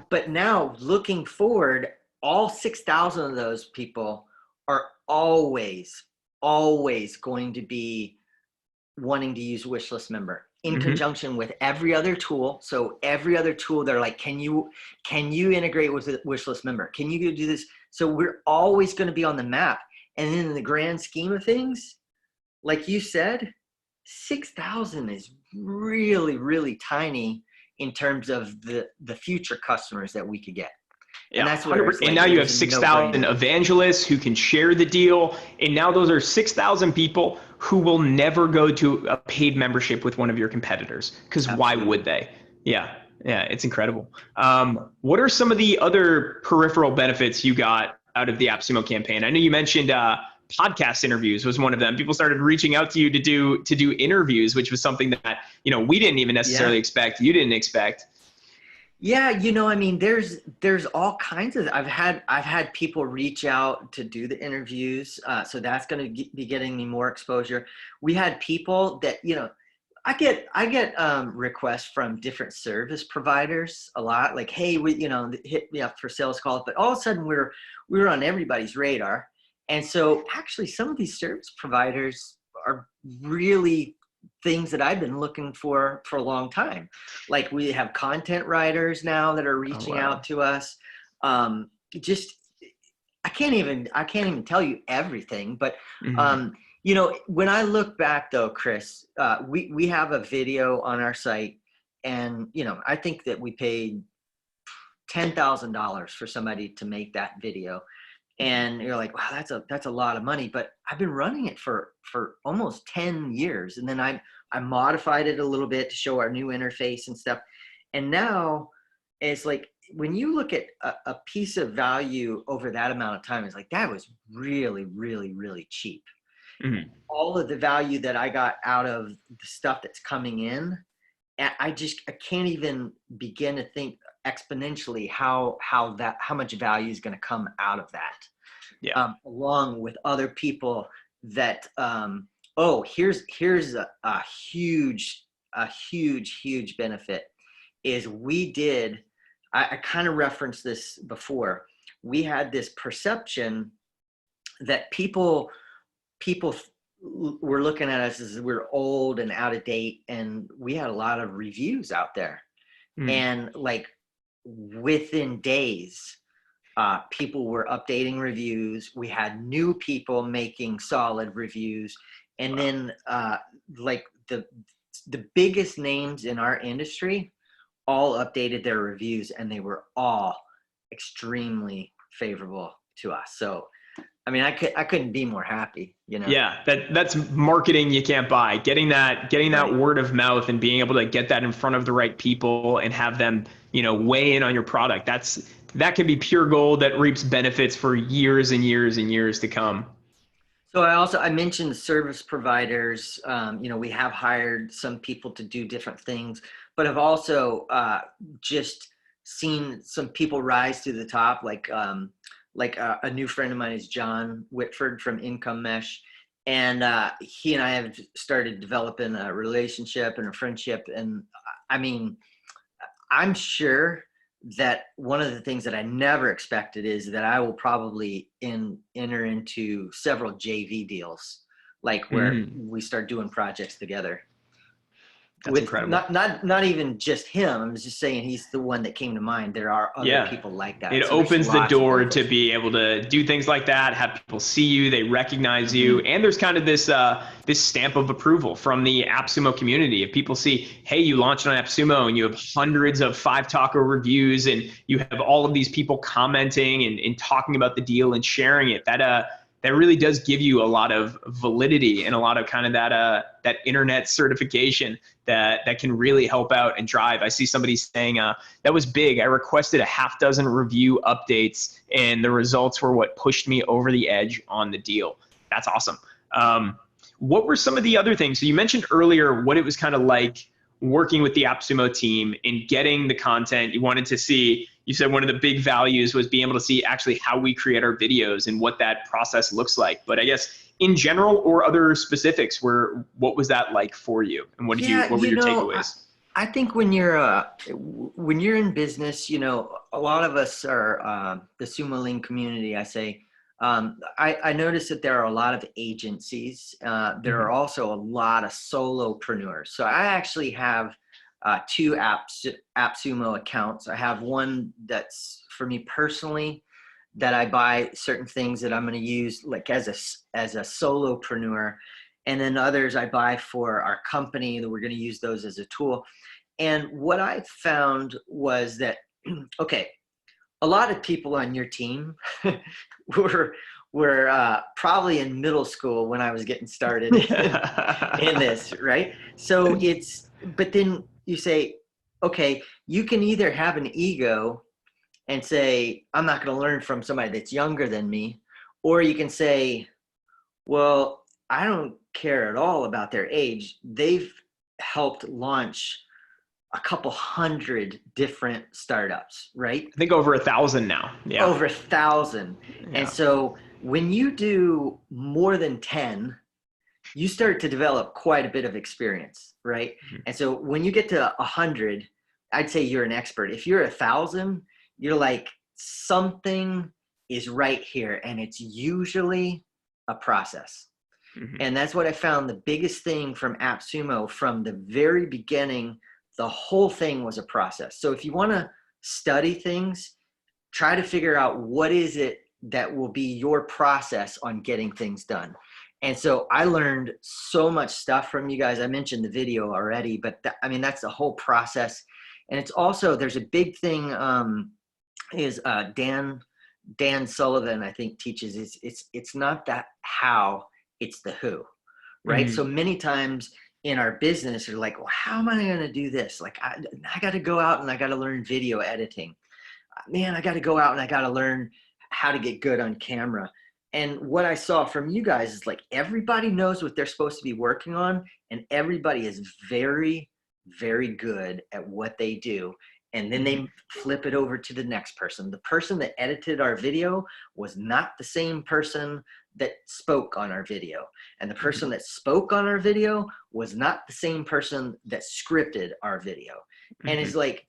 Speaker 3: But now looking forward, all 6,000 of those people are always going to be wanting to use WishList Member in conjunction with every other tool. So every other tool, they're like, can you integrate with WishList Member? Can you do this? So we're always going to be on the map. And then in the grand scheme of things, like you said, 6,000 is really, really tiny in terms of the future customers that we could get.
Speaker 1: Yeah, and that's what and now you have 6,000 evangelists who can share the deal. And now those are 6,000 people who will never go to a paid membership with one of your competitors. Because why would they? Yeah, it's incredible. What are some of the other peripheral benefits you got out of the AppSumo campaign? I know you mentioned podcast interviews was one of them. People started reaching out to you to do interviews, which was something that we didn't even necessarily expect. You didn't expect.
Speaker 3: Yeah, I mean, there's all kinds of. I've had people reach out to do the interviews, so that's going to be getting me more exposure. We had people that I get requests from different service providers a lot, like, hey, hit me up for sales calls. But all of a sudden, we were on everybody's radar, And so actually some of these service providers are really things that I've been looking for a long time. Like we have content writers now that are reaching out to us. Just, I can't even tell you everything, but, you know, when I look back though, Chris, we have a video on our site, and, you know, I think that we paid $10,000 for somebody to make that video. And you're like, wow, that's a lot of money, but I've been running it for almost 10 years. And then I modified it a little bit to show our new interface and stuff. And now it's like, when you look at a piece of value over that amount of time, it's like, that was really, really, really cheap. All of the value that I got out of the stuff that's coming in, I can't even begin to think exponentially how much value is going to come out of that. Along with other people that, here's a huge benefit is I kind of referenced this before. We had this perception that people were looking at us as we're old and out of date, and we had a lot of reviews out there. And like within days, people were updating reviews. We had new people making solid reviews. And then like the biggest names in our industry all updated their reviews, and they were all extremely favorable to us. So I mean, I couldn't be more happy, you know?
Speaker 1: Yeah, that's marketing you can't buy. Getting that word of mouth and being able to get that in front of the right people and have them, you know, weigh in on your product. That can be pure gold that reaps benefits for years and years and years to come.
Speaker 3: So I mentioned service providers. You know, we have hired some people to do different things, but I've also just seen some people rise to the top, like a new friend of mine is John Whitford from Income Mesh. And he and I have started developing a relationship and a friendship. And I mean, I'm sure that one of the things that I never expected is that I will probably enter into several JV deals, like where we start doing projects together.
Speaker 1: That's incredible.
Speaker 3: Not even just him. I'm just saying he's the one that came to mind. There are other people like that.
Speaker 1: It opens the door to be able to do things like that, have people see you, they recognize you, and there's kind of this stamp of approval from the AppSumo community. If people see, hey, you launched on AppSumo and you have hundreds of 5-taco reviews and you have all of these people commenting and talking about the deal and sharing it, that really does give you a lot of validity and a lot of kind of that internet certification that can really help out and drive. I see somebody saying that was big. I requested a half dozen review updates and the results were what pushed me over the edge on the deal. That's awesome. What were some of the other things? So you mentioned earlier what it was kind of like working with the AppSumo team and getting the content you wanted to see. You said one of the big values was being able to see actually how we create our videos and what that process looks like. But I guess in general or other specifics, what was that like for you? And what were your takeaways?
Speaker 3: I think when you're in business, you know, a lot of us are the Sumo Lean community. I say, I noticed that there are a lot of agencies. There are also a lot of solopreneurs. So I actually have 2 AppSumo accounts. I have one that's for me personally, that I buy certain things that I'm going to use like as a solopreneur, and then others I buy for our company that we're going to use those as a tool. And what I found was that, okay, a lot of people on your team were probably in middle school when I was getting started in this, right? So but then you say, okay, you can either have an ego and say, I'm not going to learn from somebody that's younger than me, or you can say, well, I don't care at all about their age. They've helped launch a couple hundred different startups, right?
Speaker 1: I think over 1,000 now. Yeah.
Speaker 3: Over 1,000. Yeah. And so when you do more than 10, you start to develop quite a bit of experience, right? And so when you get to 100, I'd say you're an expert. If you're 1,000, you're like, something is right here. And it's usually a process.
Speaker 1: Mm-hmm.
Speaker 3: And that's what I found. The biggest thing from AppSumo from the very beginning, the whole thing was a process. So if you want to study things, try to figure out what is it that will be your process on getting things done. And so I learned so much stuff from you guys. I mentioned the video already, but that's the whole process. And it's also, there's a big thing is Dan Sullivan, I think, teaches it's not that how, it's the who, right?
Speaker 1: Mm-hmm.
Speaker 3: So many times in our business, you're like, well, how am I going to do this? Like, I got to go out and I got to learn video editing. Man, I got to go out and I got to learn how to get good on camera. And what I saw from you guys is like, everybody knows what they're supposed to be working on, and everybody is very, very good at what they do. And then they flip it over to the next person. The person that edited our video was not the same person that spoke on our video. And the person that spoke on our video was not the same person that scripted our video. And it's like,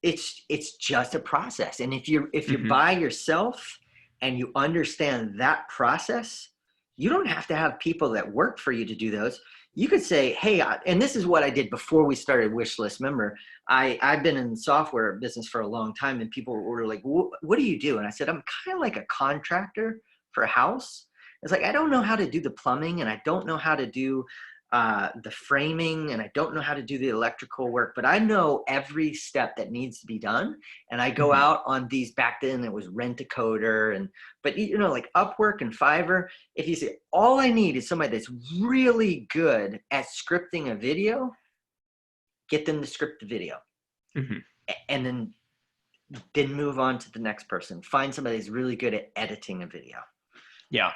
Speaker 3: it's just a process. And if you're by yourself and you understand that process, you don't have to have people that work for you to do those. You could say, hey, and this is what I did before we started WishList Member. I've been in the software business for a long time, and people were like, what do you do? And I said, I'm kind of like a contractor for a house. It's like, I don't know how to do the plumbing, and I don't know how to do the framing, and I don't know how to do the electrical work, but I know every step that needs to be done. And I go out on these, back then it was Rent-A-Coder, but like Upwork and Fiverr. If you say, all I need is somebody that's really good at scripting a video, get them to script the video, and then move on to the next person. Find somebody that's really good at editing a video.
Speaker 1: Yeah.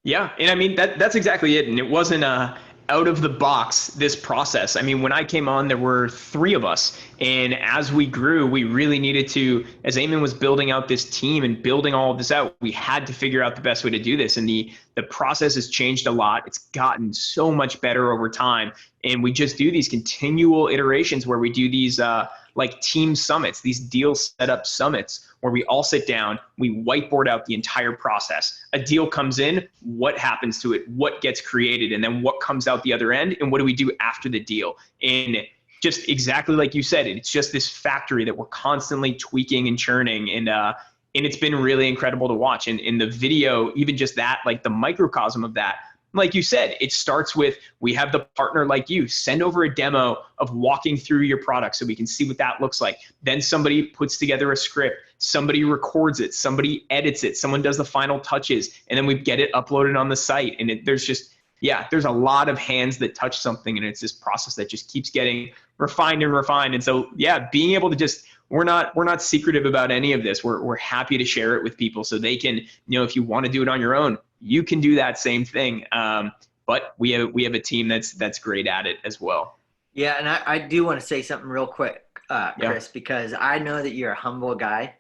Speaker 1: And I mean, that's exactly it. And it wasn't out of the box, this process. I mean, when I came on, there were 3 of us. And as we grew, we really needed to, as Eamon was building out this team and building all of this out, we had to figure out the best way to do this. And the process has changed a lot. It's gotten so much better over time. And we just do these continual iterations where we do these like team summits, these deal setup summits, where we all sit down, we whiteboard out the entire process. A deal comes in, what happens to it, what gets created, and then what comes out the other end, and what do we do after the deal? And just exactly like you said, it's just this factory that we're constantly tweaking and churning, and it's been really incredible to watch. And in the video, even just that, like the microcosm of that, like you said, it starts with, we have the partner like you send over a demo of walking through your product so we can see what that looks like. Then somebody puts together a script, somebody records it, somebody edits it, someone does the final touches, and then we get it uploaded on the site. And there's a lot of hands that touch something, and it's this process that just keeps getting refined and refined. And so, being able to just, we're not secretive about any of this. We're happy to share it with people so they can, if you want to do it on your own, you can do that same thing. But we have a team that's great at it as well.
Speaker 3: Yeah, and I do want to say something real quick, Chris, because I know that you're a humble guy,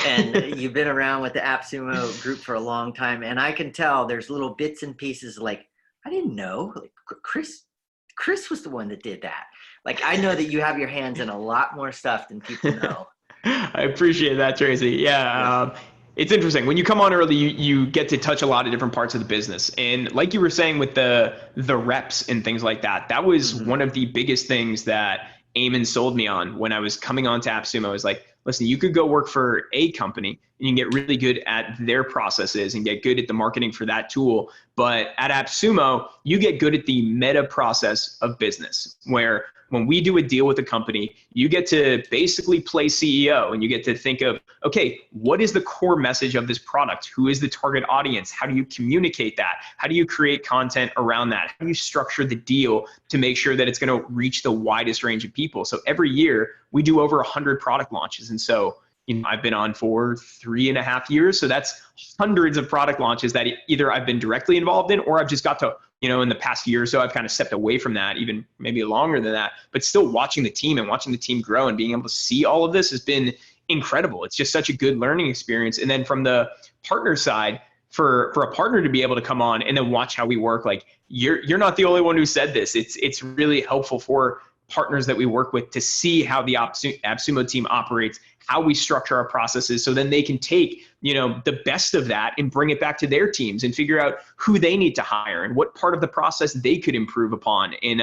Speaker 3: and you've been around with the AppSumo group for a long time, and I can tell there's little bits and pieces like, I didn't know, like Chris was the one that did that. Like, I know that you have your hands in a lot more stuff than people know.
Speaker 1: I appreciate that, Tracy. Yeah. It's interesting. When you come on early, you get to touch a lot of different parts of the business. And like you were saying with the reps and things like that, that was one of the biggest things that Eamon sold me on when I was coming on to AppSumo. I was like, listen, you could go work for a company and you can get really good at their processes and get good at the marketing for that tool. But at AppSumo, you get good at the meta process of business, where when we do a deal with a company, you get to basically play CEO, and you get to think of, okay, what is the core message of this product? Who is the target audience? How do you communicate that? How do you create content around that? How do you structure the deal to make sure that it's going to reach the widest range of people? So every year we do over 100 product launches. And so, I've been on for 3.5 years. So that's hundreds of product launches that either I've been directly involved in, or I've just got to, in the past year or so, I've kind of stepped away from that, even maybe longer than that, but still watching the team and watching the team grow and being able to see all of this has been incredible. It's just such a good learning experience. And then from the partner side, for a partner to be able to come on and then watch how we work, like you're not the only one who said this. It's really helpful for partners that we work with to see how the AppSumo team operates, how we structure our processes, so then they can take, you know, the best of that and bring it back to their teams and figure out who they need to hire and what part of the process they could improve upon. And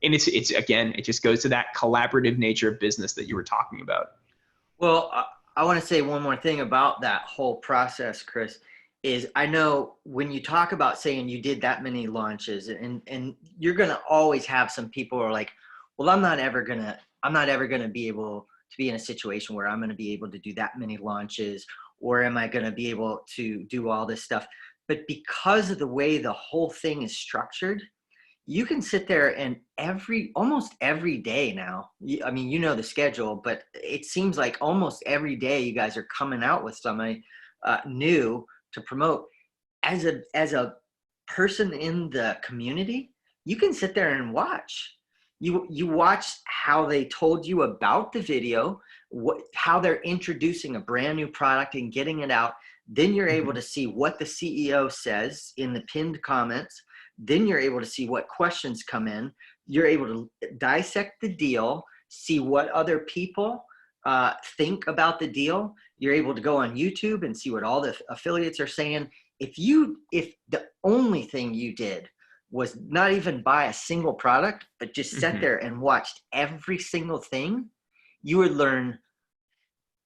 Speaker 1: it's again, it just goes to that collaborative nature of business that you were talking about.
Speaker 3: Well, I want to say one more thing about that whole process, Chris, is I know when you talk about saying you did that many launches, and you're going to always have some people who are like, well, I'm not ever going to be able to be in a situation where I'm going to be able to do that many launches, or am I going to be able to do all this stuff? But because of the way the whole thing is structured, you can sit there and almost every day now, I mean, you know the schedule, but it seems like almost every day you guys are coming out with something new to promote. As a person in the community, you can sit there and watch. You watch how they told you about the video, how they're introducing a brand new product and getting it out. Then you're able to see what the CEO says in the pinned comments. Then you're able to see what questions come in. You're able to dissect the deal, see what other people think about the deal. You're able to go on YouTube and see what all the affiliates are saying. If the only thing you did was not even buy a single product, but just sat there and watched every single thing, you would learn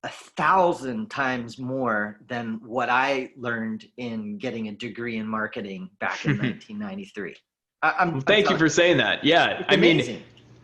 Speaker 3: 1,000 times more than what I learned in getting a degree in marketing back in 1993.
Speaker 1: Thank you for saying that. Yeah, I
Speaker 3: amazing.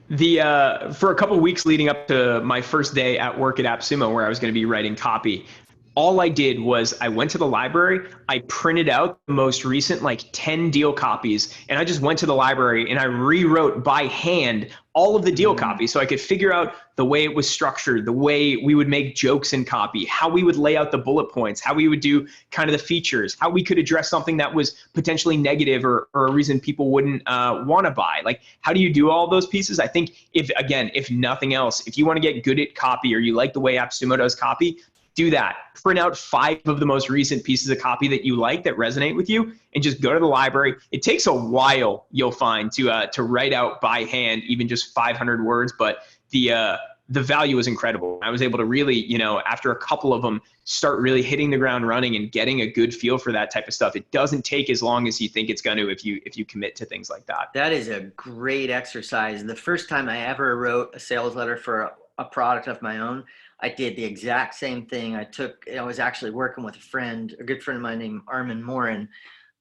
Speaker 1: mean, for a couple of weeks leading up to my first day at work at AppSumo, where I was going to be writing copy, all I did was I went to the library, I printed out the most recent like 10 deal copies, and I just went to the library and I rewrote by hand all of the deal copies so I could figure out the way it was structured, the way we would make jokes in copy, how we would lay out the bullet points, how we would do kind of the features, how we could address something that was potentially negative or a reason people wouldn't want to buy. Like, how do you do all those pieces? I think if nothing else, if you want to get good at copy or you like the way AppSumo does copy, do that. Print out 5 of the most recent pieces of copy that you like, that resonate with you, and just go to the library. It takes a while, you'll find, to write out by hand even just 500 words, but the value is incredible. I was able to really, you know, after a couple of them, start really hitting the ground running and getting a good feel for that type of stuff. It doesn't take as long as you think it's going to if you commit to things like that.
Speaker 3: That is a great exercise. The first time I ever wrote a sales letter for a product of my own, I did the exact same thing. I was actually working with a good friend of mine named Armin Morin,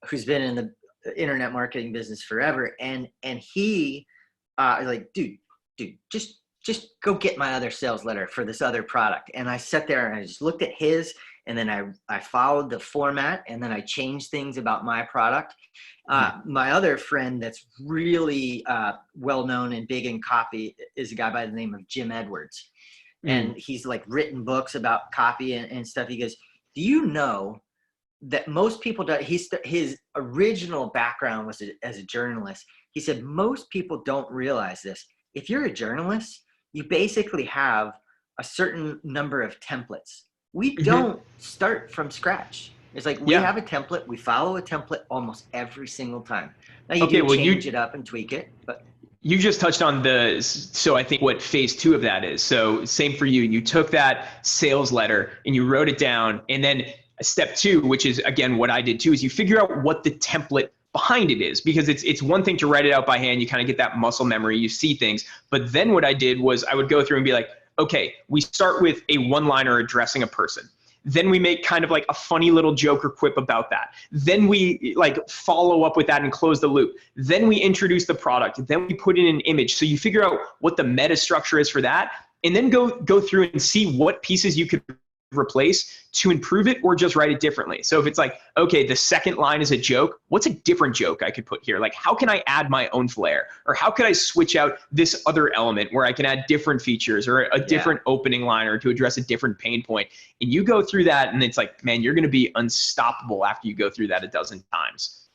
Speaker 3: who's been in the internet marketing business forever. And he was like, dude, just go get my other sales letter for this other product. And I sat there and I just looked at his, and then I followed the format, and then I changed things about my product. My other friend that's really well-known and big in copy is a guy by the name of Jim Edwards. And he's like written books about copy and stuff. He goes, do you know that most people don't, his original background was as a journalist. He said, most people don't realize this. If you're a journalist, you basically have a certain number of templates. We don't start from scratch. It's like we have a template. We follow a template almost every single time. Now you can change it up and tweak it, but
Speaker 1: you just touched on so I think what phase 2 of that is. So same for you. You took that sales letter and you wrote it down. And then step 2, which is again what I did too, is you figure out what the template behind it is, because it's one thing to write it out by hand. You kind of get that muscle memory, you see things. But then what I did was I would go through and be like, okay, we start with a one-liner addressing a person. Then we make kind of like a funny little joke or quip about that. Then we like follow up with that and close the loop. Then we introduce the product. Then we put in an image. So you figure out what the meta structure is for that, and then go through and see what pieces you could replace to improve it or just write it differently. So if it's like, okay, the second line is a joke, what's a different joke I could put here? Like, how can I add my own flair? Or how could I switch out this other element where I can add different features or a different opening liner to address a different pain point? And you go through that and it's like, man, you're going to be unstoppable after you go through that a dozen times.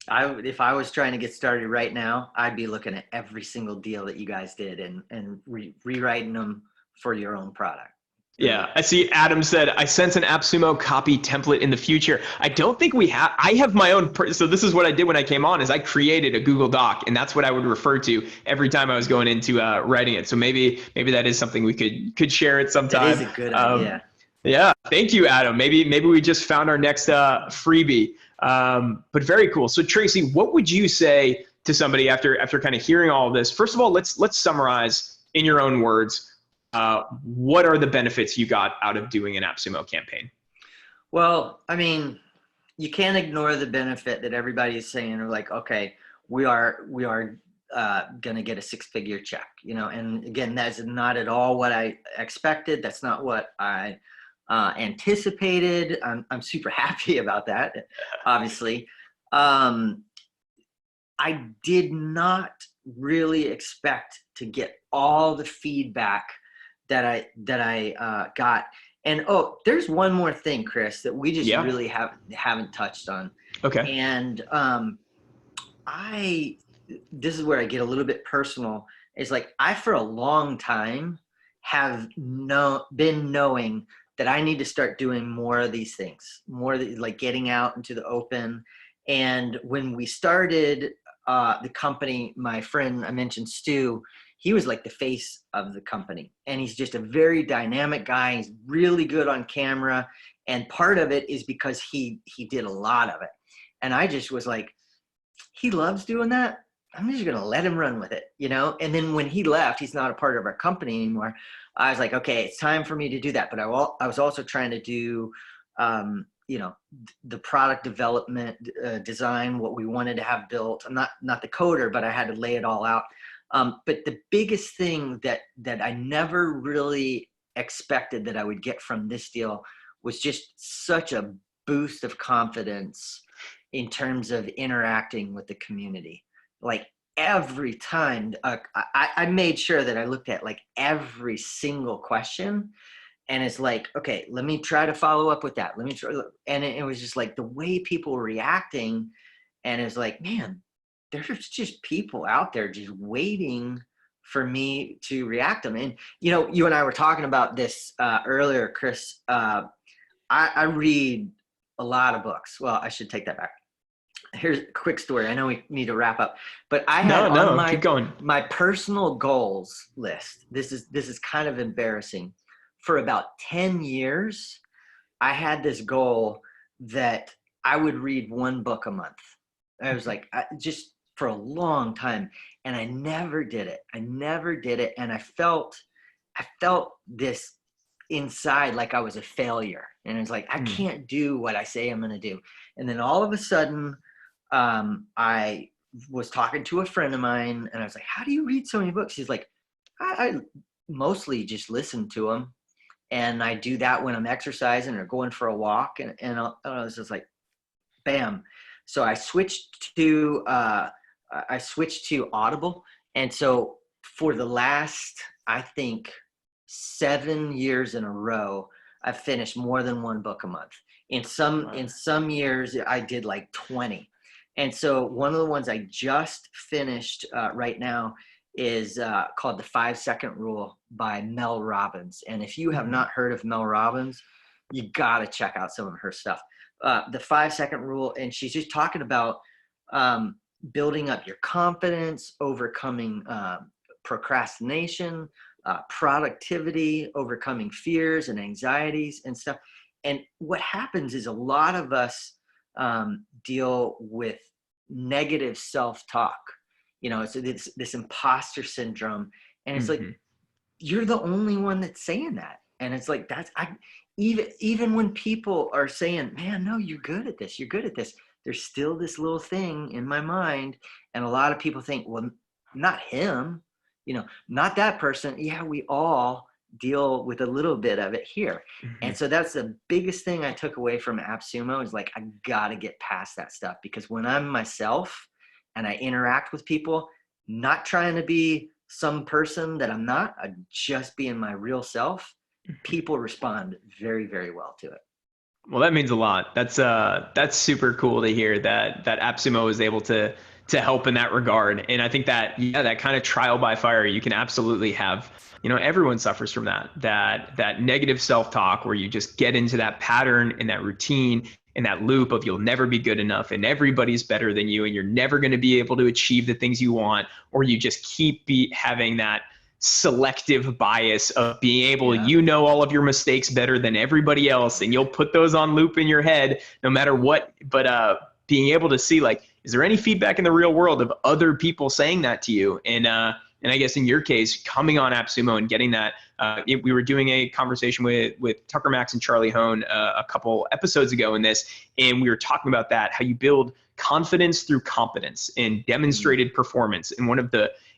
Speaker 3: If I was trying to get started right now, I'd be looking at every single deal that you guys did and rewriting them for your own product.
Speaker 1: Yeah, I see Adam said, I sense an AppSumo copy template in the future. I don't think we have. I have my own. So this is what I did when I came on is I created a Google Doc, and that's what I would refer to every time I was going into writing it. So maybe that is something we could share at some
Speaker 3: That is
Speaker 1: time.
Speaker 3: a good idea.
Speaker 1: Yeah, thank you, Adam. Maybe we just found our next freebie. But very cool. So Tracy, what would you say to somebody after kind of hearing all of this? First of all, let's summarize in your own words. What are the benefits you got out of doing an AppSumo campaign?
Speaker 3: Well, I mean, you can't ignore the benefit that everybody is saying. Or like, okay, we are going to get a 6-figure check, and again, that's not at all what I expected. That's not what I anticipated. I'm super happy about that, obviously. I did not really expect to get all the feedback that I got. And there's one more thing, Chris, that we just really haven't touched on.
Speaker 1: Okay.
Speaker 3: And this is where I get a little bit personal. It's like I, for a long time, have been knowing that I need to start doing more of these things, like getting out into the open. And when we started the company, my friend I mentioned, Stu, he was like the face of the company, and he's just a very dynamic guy. He's really good on camera, and part of it is because he did a lot of it. And I just was like, he loves doing that. I'm just gonna let him run with it, And then when he left, he's not a part of our company anymore. I was like, okay, it's time for me to do that. But I was also trying to do, the product development, design, what we wanted to have built. I'm not the coder, but I had to lay it all out. But the biggest thing that I never really expected that I would get from this deal was just such a boost of confidence in terms of interacting with the community. Like every time I made sure that I looked at like every single question, and it's like, okay, let me try to follow up with that. Let me try. And it was just like the way people were reacting. And it's like, man, there's just people out there just waiting for me to react to them. And, you and I were talking about this earlier, Chris. I read a lot of books. Well, I should take that back. Here's a quick story. I know we need to wrap up, but I had
Speaker 1: keep going.
Speaker 3: My personal goals list. This is kind of embarrassing. For about 10 years, I had this goal that I would read 1 book a month. I was like, just for a long time, and I never did it. And I felt this inside like I was a failure, and it's like I can't do what I say I'm going to do. And then all of a sudden, I was talking to a friend of mine, and I was like, how do you read so many books? He's like, I mostly just listen to them, and I do that when I'm exercising or going for a walk. And I was just like, bam. So I switched to Audible. And so for the last, I think, 7 years in a row, I've finished more than 1 book a month. In some years, I did like 20. And so one of the ones I just finished right now is called The 5-Second Rule by Mel Robbins. And if you have not heard of Mel Robbins, you got to check out some of her stuff. The 5-Second Rule, and she's just talking about building up your confidence, overcoming procrastination, productivity, overcoming fears and anxieties and stuff. And what happens is a lot of us deal with negative self-talk. It's this imposter syndrome, and it's like, you're the only one that's saying that. And it's like, even when people are saying, man, no, you're good at this, there's still this little thing in my mind. And a lot of people think, well, not him, not that person. Yeah, we all deal with a little bit of it here. And so that's the biggest thing I took away from AppSumo is like, I got to get past that stuff, because when I'm myself and I interact with people, not trying to be some person that I'm not, I'm just being my real self, people respond very, very well to it.
Speaker 1: Well, that means a lot. That's super cool to hear that AppSumo is able to to help in that regard. And I think that, yeah, that kind of trial by fire, you can absolutely have, everyone suffers from that negative self-talk where you just get into that pattern and that routine and that loop of you'll never be good enough and everybody's better than you and you're never going to be able to achieve the things you want, or you just keep having that selective bias of being able, all of your mistakes better than everybody else, and you'll put those on loop in your head no matter what. But being able to see, like, is there any feedback in the real world of other people saying that to you? And I guess in your case, coming on AppSumo and getting that, we were doing a conversation with Tucker Max and Charlie Hone a couple episodes ago in this, and we were talking about that, how you build confidence through competence and demonstrated performance. And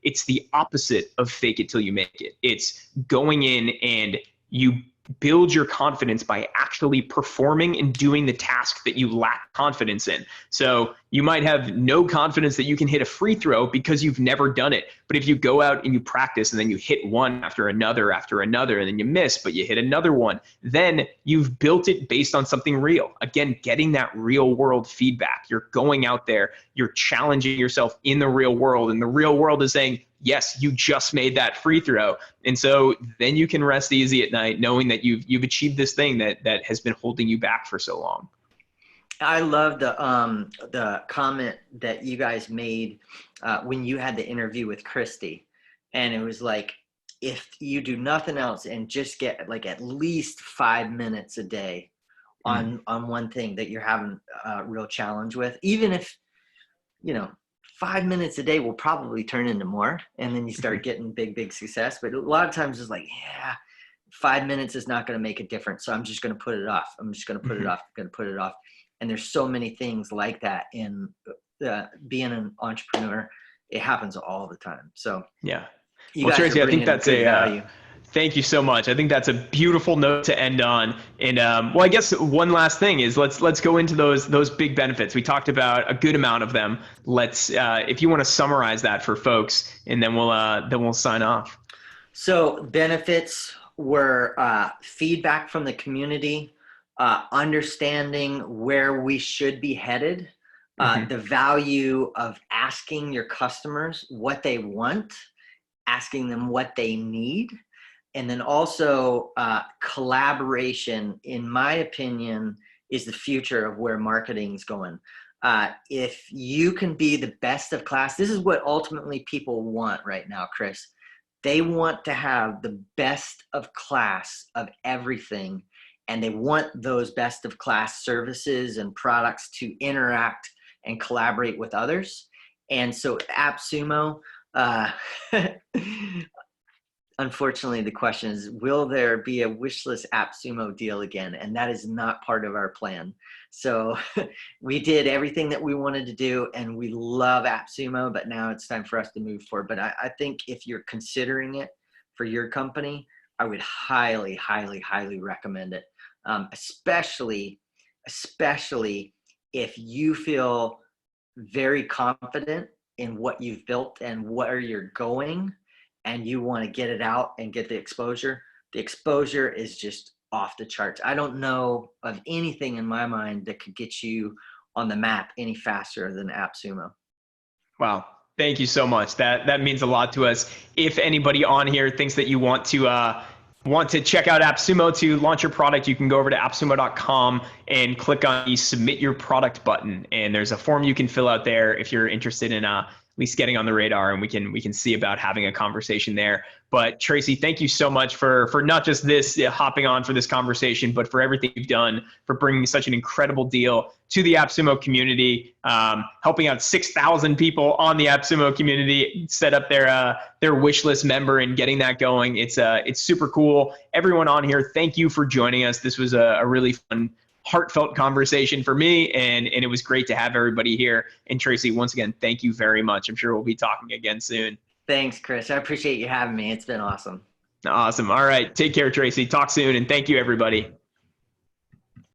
Speaker 1: it's the opposite of fake it till you make it. It's going in and you build your confidence by actually performing and doing the task that you lack confidence in. So you might have no confidence that you can hit a free throw because you've never done it. But if you go out and you practice and then you hit one after another, and then you miss, but you hit another one, then you've built it based on something real. Again, getting that real world feedback. You're going out there, you're challenging yourself in the real world, and the real world is saying, yes, you just made that free throw. And so then you can rest easy at night knowing that you've achieved this thing that has been holding you back for so long.
Speaker 3: I love the comment that you guys made when you had the interview with Christy. And it was like, if you do nothing else and just get like at least 5 minutes a day on one thing that you're having a real challenge with, even if, 5 minutes a day will probably turn into more, and then you start getting big success. But a lot of times it's like, 5 minutes is not going to make a difference, so I'm just going to put it off. I'm just going to put it off. I'm going to put it off. And there's so many things like that in being an entrepreneur. It happens all the time. So
Speaker 1: yeah. Well, Tracy, I think that's value. Thank you so much. I think that's a beautiful note to end on. And well, I guess one last thing is let's go into those big benefits. We talked about a good amount of them. Let's if you want to summarize that for folks, and then we'll sign off.
Speaker 3: So benefits were feedback from the community, understanding where we should be headed, the value of asking your customers what they want, asking them what they need. And then also collaboration, in my opinion, is the future of where marketing is going. If you can be the best of class, this is what ultimately people want right now, Chris. They want to have the best of class of everything, and they want those best of class services and products to interact and collaborate with others. And so AppSumo, unfortunately, the question is, will there be a WishList AppSumo deal again? And that is not part of our plan. So we did everything that we wanted to do, and we love AppSumo, but now it's time for us to move forward. But I think if you're considering it for your company, I would highly, highly, highly recommend it. Especially if you feel very confident in what you've built and where you're going, and you want to get it out and get the exposure. The exposure is just off the charts. I don't know of anything in my mind that could get you on the map any faster than AppSumo.
Speaker 1: Wow. Thank you so much. That means a lot to us. If anybody on here thinks that you want to check out AppSumo to launch your product, you can go over to appsumo.com and click on the submit your product button. And there's a form you can fill out there if you're interested in at least getting on the radar, and we can see about having a conversation there. But Tracy, thank you so much for not just this hopping on for this conversation, but for everything you've done, for bringing such an incredible deal to the AppSumo community, helping out 6,000 people on the AppSumo community set up their WishList member and getting that going. It's super cool. Everyone on here, thank you for joining us. This was a really fun, heartfelt conversation for me, and it was great to have everybody here. And Tracy, once again, thank you very much. I'm sure we'll be talking again soon.
Speaker 3: Thanks, Chris. I appreciate you having me. It's been awesome.
Speaker 1: Awesome. All right. Take care, Tracy. Talk soon, and thank you, everybody.